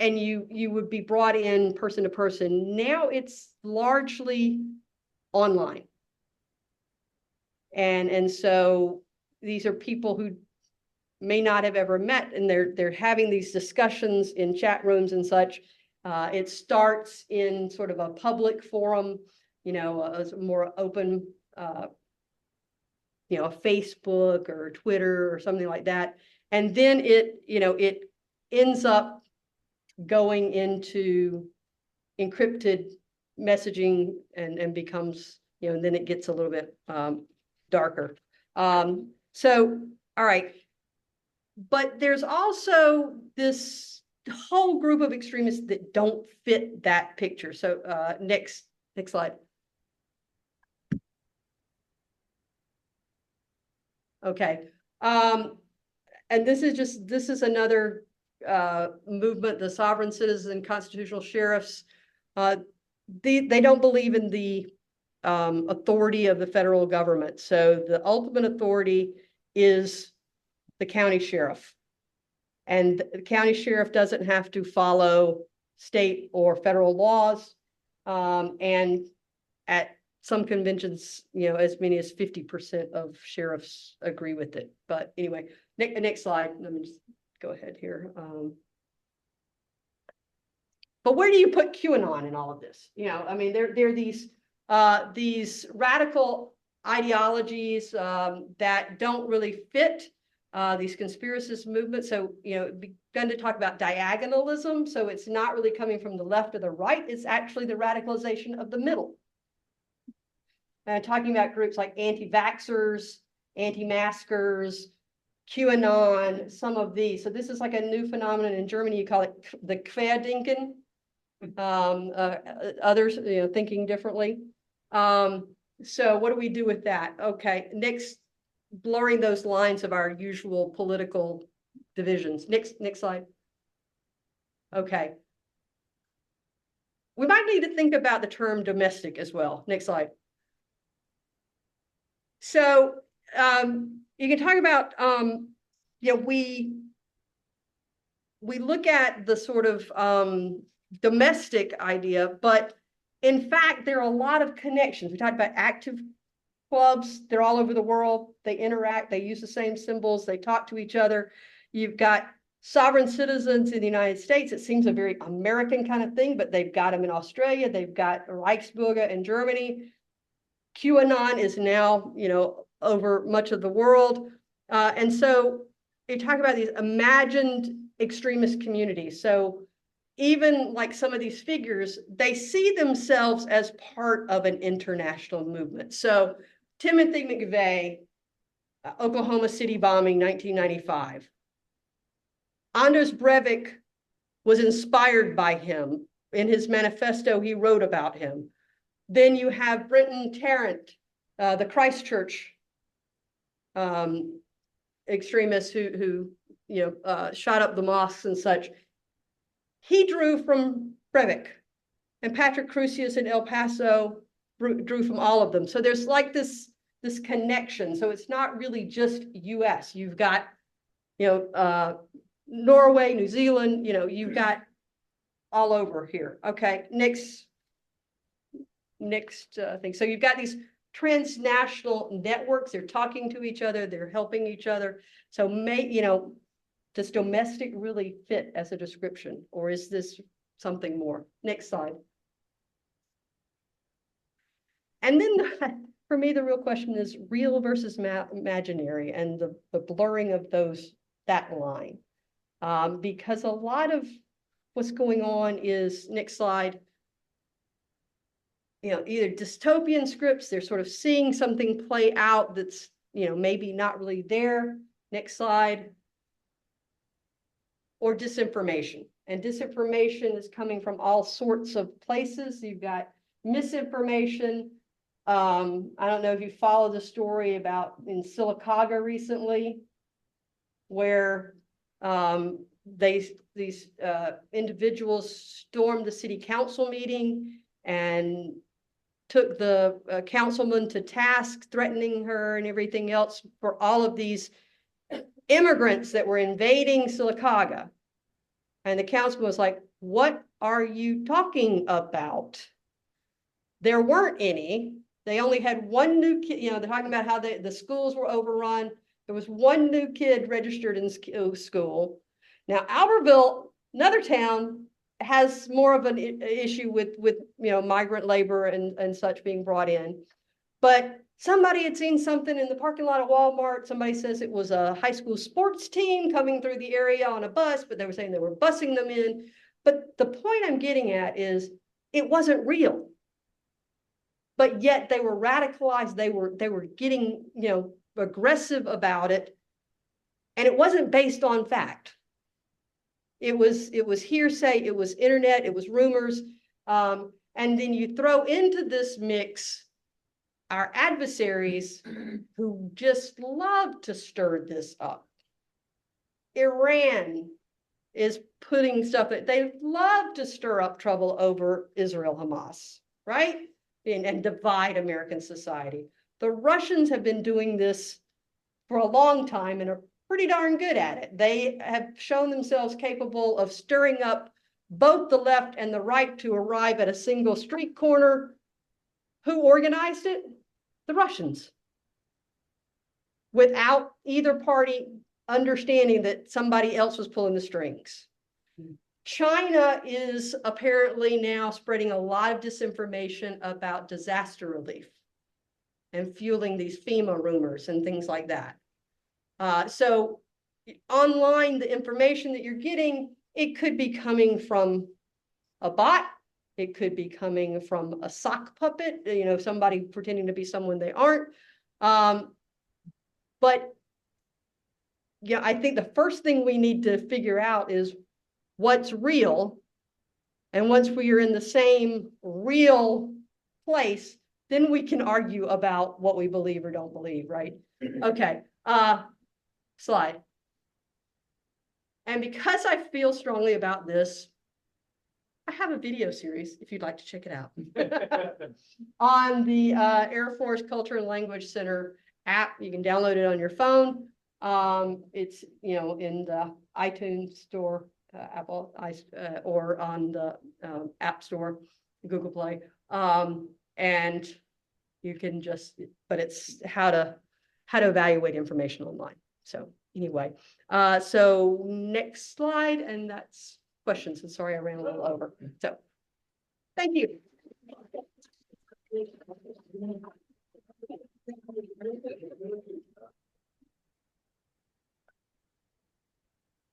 And you would be brought in person to person. Now it's largely online. And so these are people who may not have ever met, and they're having these discussions in chat rooms and such. It starts in sort of a public forum, a more open, Facebook or Twitter or something like that. And then it ends up going into encrypted messaging and becomes, and then it gets a little bit darker. So, all right. But there's also this whole group of extremists that don't fit that picture. So next slide. Okay. And this is another movement, the sovereign citizen constitutional sheriffs. They don't believe in the authority of the federal government. So the ultimate authority is the county sheriff. And the county sheriff doesn't have to follow state or federal laws. And at some conventions, as many as 50% of sheriffs agree with it. But anyway, next slide. Let me just go ahead here. But where do you put QAnon in all of this? I mean, there are these radical ideologies that don't really fit these conspiracist movements. So, begun to talk about diagonalism. So it's not really coming from the left or the right. It's actually the radicalization of the middle. And talking about groups like anti-vaxxers, anti-maskers, QAnon, some of these. So this is like a new phenomenon in Germany. You call it the Querdenken. Others, thinking differently. So what do we do with that? Okay, next, blurring those lines of our usual political divisions. Next slide. Okay. We might need to think about the term domestic as well. Next slide. So you can talk about, we look at the sort of domestic idea, but in fact, there are a lot of connections. We talked about active clubs. They're all over the world. They interact. They use the same symbols. They talk to each other. You've got sovereign citizens in the United States. It seems a very American kind of thing, but they've got them in Australia. They've got Reichsbürger in Germany. QAnon is now, over much of the world. And so you talk about these imagined extremist communities. So even like some of these figures, they see themselves as part of an international movement. So Timothy McVeigh, Oklahoma City bombing, 1995. Anders Breivik was inspired by him. In his manifesto, he wrote about him. Then you have Brenton Tarrant, the Christchurch extremist who shot up the mosques and such. He drew from Breivik, and Patrick Crusius in El Paso drew from all of them. So there's like this connection. So it's not really just U.S. You've got Norway, New Zealand. You've got all over here. Okay, next thing. So you've got these transnational networks. They're talking to each other. They're helping each other. So does domestic really fit as a description, or is this something more? Next slide. And then for me, the real question is real versus imaginary, and the blurring of that line. Because a lot of what's going on is, next slide, either dystopian scripts, they're sort of seeing something play out that's, maybe not really there. Next slide. Or disinformation. And disinformation is coming from all sorts of places. You've got misinformation. I don't know if you follow the story about in Sylacauga recently, where these individuals stormed the city council meeting and took the councilman to task, threatening her and everything else for all of these immigrants that were invading Sylacauga. And the councilman was like, what are you talking about? There weren't any. They only had one new kid. They're talking about how the schools were overrun. There was one new kid registered in school. Now, Albertville, another town, has more of an issue with migrant labor and such being brought in. But somebody had seen something in the parking lot of Walmart. Somebody says it was a high school sports team coming through the area on a bus, but they were saying they were busing them in. But the point I'm getting at is it wasn't real. But yet they were radicalized. They were getting, aggressive about it. And it wasn't based on fact. It was hearsay, it was internet, it was rumors. And then you throw into this mix our adversaries who just love to stir this up. Iran is putting stuff that they love to stir up trouble over Israel, Hamas, right? And divide American society. The Russians have been doing this for a long time and are pretty darn good at it. They have shown themselves capable of stirring up both the left and the right to arrive at a single street corner Who organized it? The Russians. Without either party understanding that somebody else was pulling the strings. China is apparently now spreading a lot of disinformation about disaster relief and fueling these FEMA rumors and things like that. So online, the information that you're getting, it could be coming from a bot. It could be coming from a sock puppet, you know, somebody pretending to be someone they aren't. But yeah, I think the first thing we need to figure out is what's real. And once we are in the same real place, then we can argue about what we believe or don't believe, right? Okay, slide. And because I feel strongly about this, I have a video series, if you'd like to check it out, on the Air Force Culture and Language Center app. You can download it on your phone. It's, you know, in the iTunes store, Apple, or on the App Store, Google Play. And you can just, but it's how to evaluate information online. So anyway, so next slide, and that's questions. And sorry, I ran a little over. So thank you.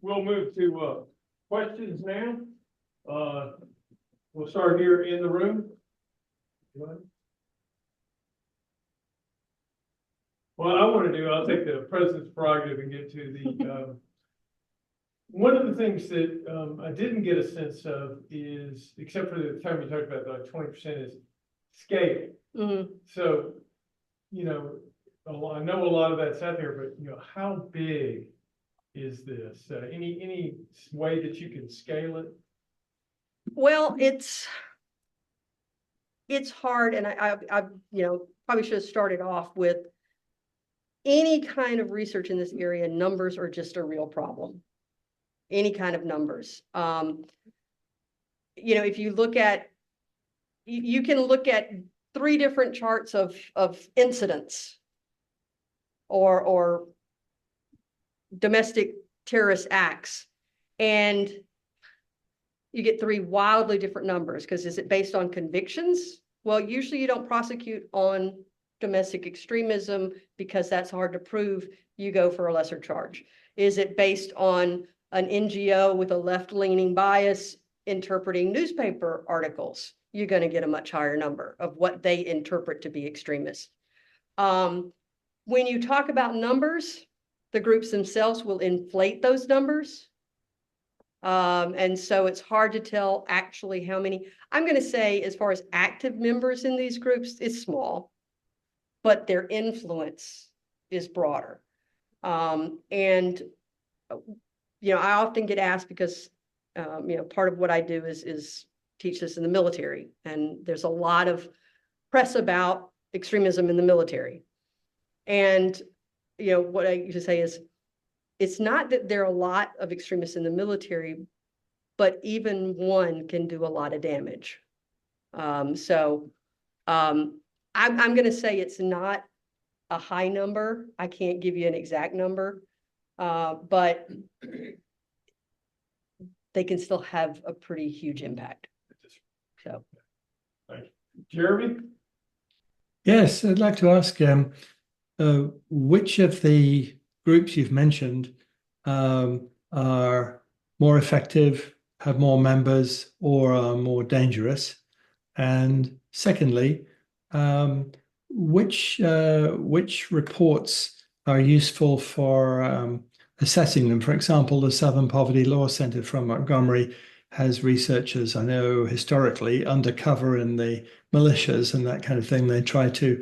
We'll move to questions now. We'll start here in the room. What I want to do, I'll take the president's prerogative and get to the one of the things that I didn't get a sense of is, except for the time you talked about like 20%, is scale. Mm-hmm. So, you know, I know a lot of that's out there, but you know, how big is this? Any way that you can scale it? Well, it's hard, and I you know, probably should have started off with any kind of research in this area. Numbers are just a real problem. Any kind of numbers. You know, if you look at, you can look at 3 different charts of incidents or domestic terrorist acts, and you get 3 wildly different numbers. Because is it based on convictions? Well, usually you don't prosecute on domestic extremism because that's hard to prove. You go for a lesser charge. Is it based on an NGO with a left-leaning bias interpreting newspaper articles? You're going to get a much higher number of what they interpret to be extremist. When you talk about numbers, the groups themselves will inflate those numbers. And so it's hard to tell actually how many. I'm going to say, as far as active members in these groups, it's small, but their influence is broader. And you know, I often get asked because you know, part of what I do is teach this in the military, and there's a lot of press about extremism in the military. And you know, what I used to say is, it's not that there are a lot of extremists in the military, but even one can do a lot of damage. I'm going to say it's not a high number. I can't give you an exact number, but they can still have a pretty huge impact. So, Jeremy? Yes, I'd like to ask which of the groups you've mentioned are more effective, have more members, or are more dangerous? And secondly, which reports are useful for assessing them? For example, the Southern Poverty Law Center from Montgomery has researchers, I know historically, undercover in the militias and that kind of thing. They try to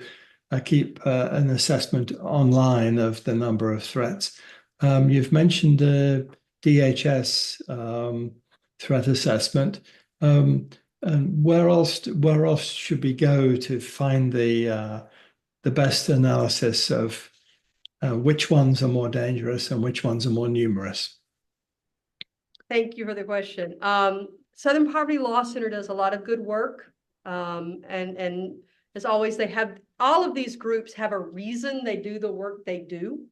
keep an assessment online of the number of threats. You've mentioned the DHS threat assessment. And where else should we go to find the best analysis of which ones are more dangerous and which ones are more numerous? thank you for the question. Southern Poverty Law Center does a lot of good work, and as always, all of these groups have a reason they do the work they do.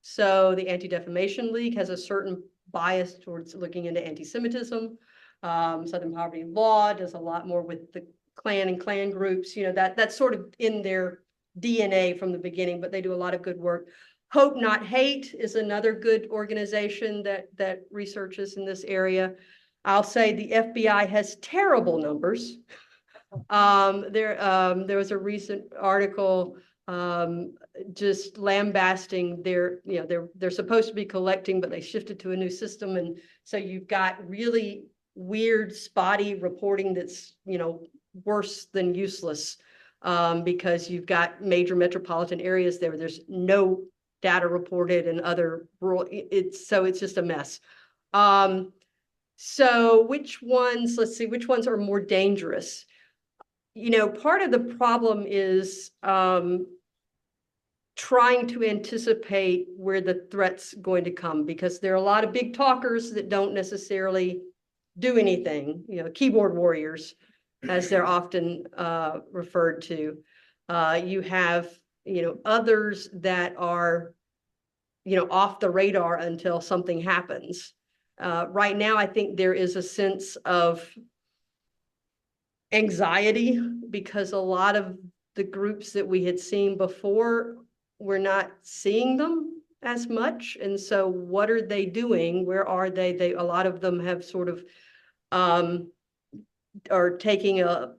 So the Anti-Defamation League has a certain bias towards looking into anti-Semitism. Southern Poverty Law does a lot more with the Klan and Klan groups. That's sort of in their DNA from the beginning, but they do a lot of good work. Hope Not Hate is another good organization that researches in this area. I'll say the FBI has terrible numbers. There was a recent article just lambasting they're supposed to be collecting, but they shifted to a new system, and so you've got really weird, spotty reporting that's worse than useless, because you've got major metropolitan areas there. There's no data reported, and other rural. It's just a mess. So which ones? Let's see. Which ones are more dangerous? Part of the problem is trying to anticipate where the threat's going to come, because there are a lot of big talkers that don't necessarily do anything, keyboard warriors, as they're often referred to. You have, others that are, off the radar until something happens. Right now, I think there is a sense of anxiety because a lot of the groups that we had seen before, we're not seeing them as much. And so what are they doing? Where are they? A lot of them have sort of are taking a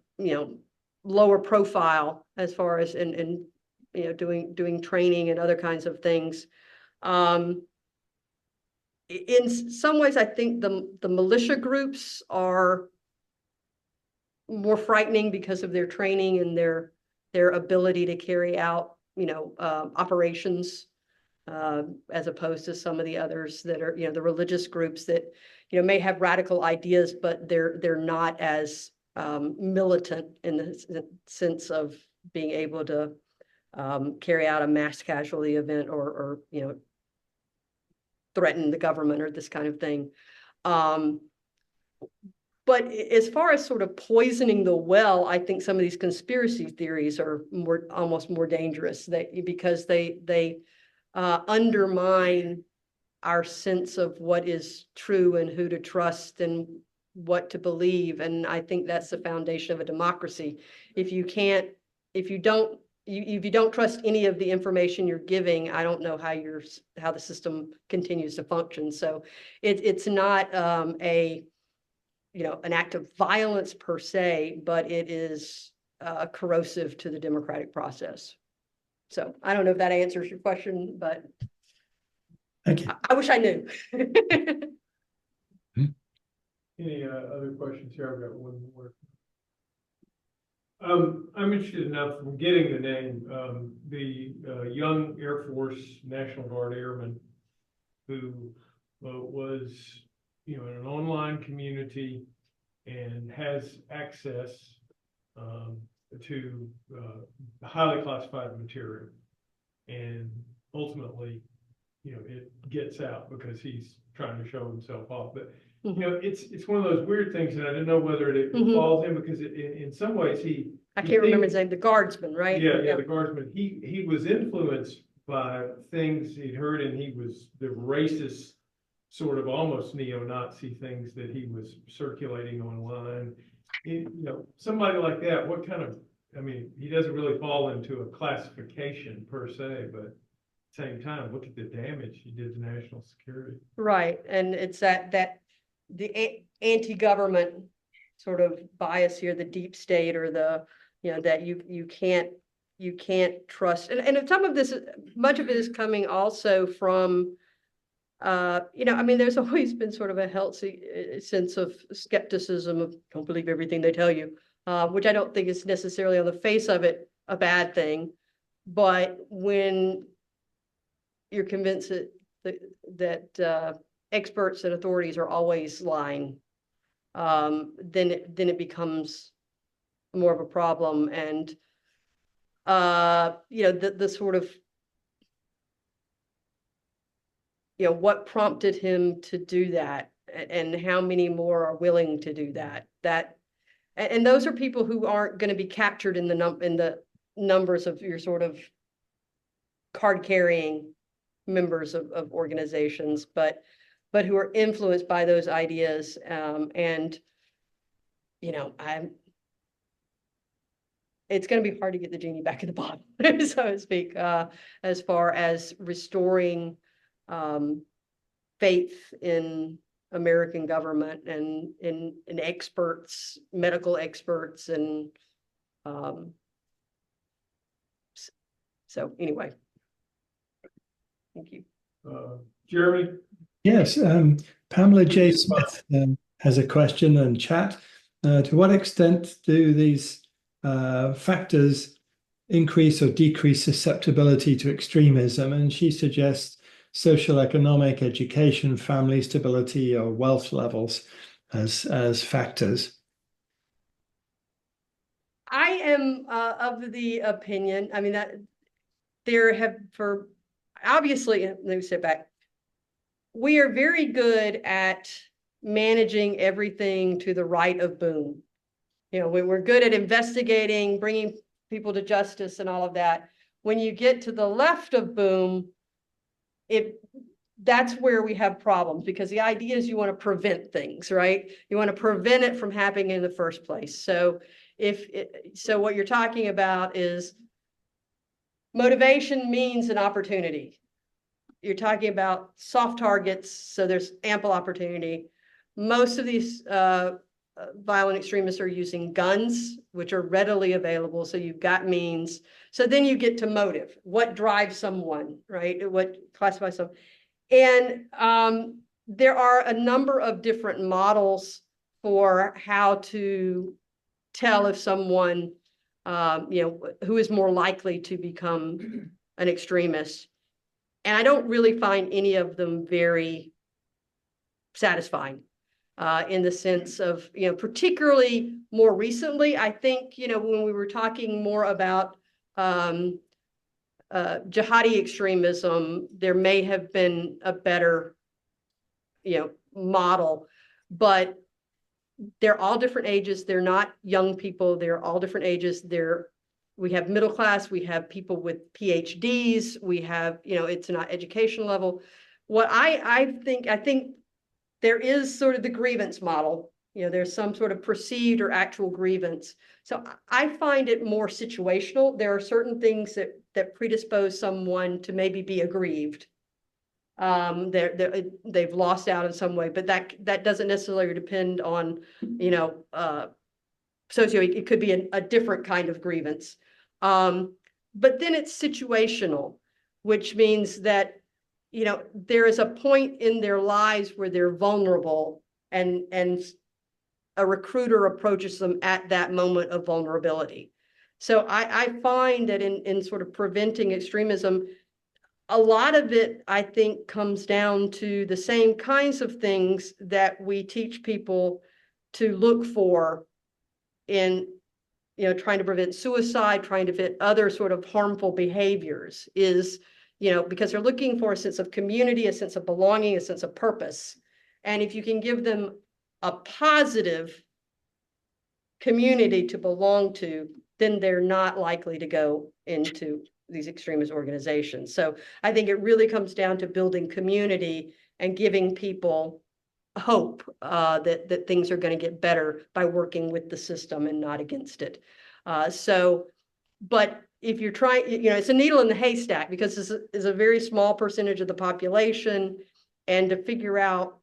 lower profile as far as in doing training and other kinds of things. In some ways, I think the militia groups are more frightening because of their training and their ability to carry out operations, as opposed to some of the others that are the religious groups that may have radical ideas, but they're not as militant in the sense of being able to carry out a mass casualty event or threaten the government or this kind of thing. But as far as sort of poisoning the well, I think some of these conspiracy theories are almost more dangerous because they undermine our sense of what is true and who to trust and what to believe. And I think that's the foundation of a democracy. If you don't trust any of the information you're giving, I don't know how the system continues to function. So it's not an act of violence per se, but it is corrosive to the democratic process. So I don't know if that answers your question, but thank you. I wish I knew. Any other questions here? I've got one more. I'm interested enough from getting the name, the young Air Force National Guard airman who was in an online community and has access to highly classified material, and ultimately it gets out because he's trying to show himself off. But it's one of those weird things, and I don't know whether it falls in, because in some ways I can't remember his name, the guardsman, right? Yeah, the guardsman. He was influenced by things he'd heard, and he was the racist, sort of almost neo-Nazi things that he was circulating online. Somebody like that, what kind of, he doesn't really fall into a classification per se, but at the same time, look at the damage he did to national security. Right, and it's that the anti-government sort of bias here, the deep state, or the that you can't trust, and some of this, much of it is coming also from there's always been sort of a healthy sense of skepticism of don't believe everything they tell you, which I don't think is necessarily on the face of it a bad thing, but when you're convinced that experts and authorities are always lying, then it becomes more of a problem. And the sort of what prompted him to do that, and how many more are willing to do that. And those are people who aren't going to be captured in the numbers of your sort of card-carrying members of organizations, but who are influenced by those ideas. And, you know, it's going to be hard to get the genie back in the bottle, so to speak, as far as restoring faith in American government and in experts, medical experts, and so anyway, thank you. Jeremy? Yes, Pamela J. Smith has a question in chat. To what extent do these factors increase or decrease susceptibility to extremism? And she suggests social, economic, education, family stability, or wealth levels as factors. I am of the opinion, I mean, that there have, for obviously, let me step back. We are very good at managing everything to the right of boom. You know, we're good at investigating, bringing people to justice and all of that. When you get to the left of boom, that's where we have problems, because the idea is you want to prevent things, right? You want to prevent it from happening in the first place. So so what you're talking about is motivation means an opportunity. You're talking about soft targets, so there's ample opportunity. Most of these violent extremists are using guns, which are readily available, so you've got means. So then you get to motive. What drives someone, right? What classifies someone? And there are a number of different models for how to tell if someone, you know, who is more likely to become an extremist. And I don't really find any of them very satisfying in the sense of, you know, particularly more recently. I think, you know, when we were talking more about jihadi extremism, there may have been a better, you know, model, but they're all different ages. They're not young people. They're all different ages. We have middle class, we have people with PhDs, we have, you know, it's not education level. What I think there is sort of the grievance model. You know, there's some sort of perceived or actual grievance. So I find it more situational. There are certain things that predispose someone to maybe be aggrieved. They've lost out in some way, but that doesn't necessarily depend on, you know, it could be a different kind of grievance. But then it's situational, which means that, you know, there is a point in their lives where they're vulnerable, and a recruiter approaches them at that moment of vulnerability. So I find that in sort of preventing extremism, a lot of it, I think, comes down to the same kinds of things that we teach people to look for in, you know, trying to prevent suicide, trying to prevent other sort of harmful behaviors, is, you know, because they're looking for a sense of community, a sense of belonging, a sense of purpose. And if you can give them a positive community to belong to, then they're not likely to go into these extremist organizations. So I think it really comes down to building community and giving people hope that things are going to get better by working with the system and not against it. But if you're trying, you know, it's a needle in the haystack, because this is a very small percentage of the population, and to figure out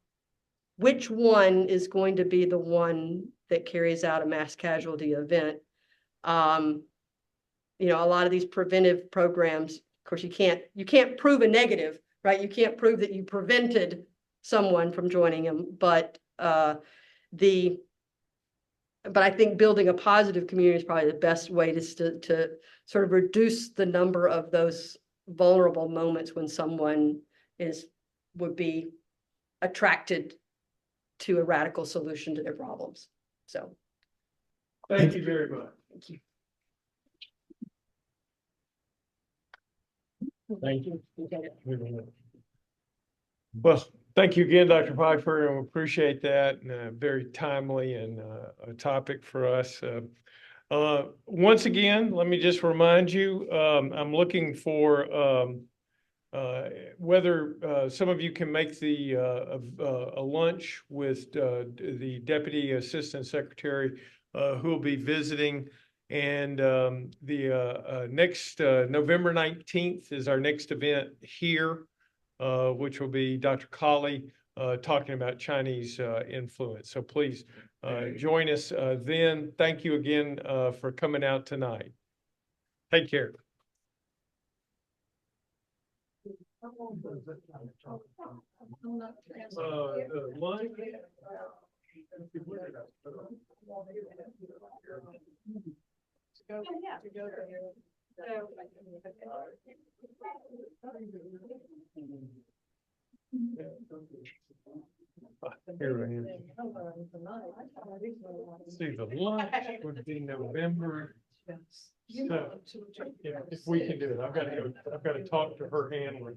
which one is going to be the one that carries out a mass casualty event. You know, a lot of these preventive programs, of course, you can't prove a negative, right? You can't prove that you prevented someone from joining them, but I think building a positive community is probably the best way to sort of reduce the number of those vulnerable moments when someone would be attracted to a radical solution to their problems. So Thank you very much. thank you. Thank you. Well, thank you again, Dr. Peifer, and we appreciate that, and very timely and a topic for us. Once again, let me just remind you, I'm looking for whether some of you can make the a lunch with the Deputy Assistant Secretary who will be visiting. And the next November 19th is our next event here, which will be Dr. Colley talking about Chinese influence. So please join us then. Thank you again for coming out tonight. Take care. Lunch. Here I am. See, the lunch would be November. So, if we can do it, I've got to talk to her handler.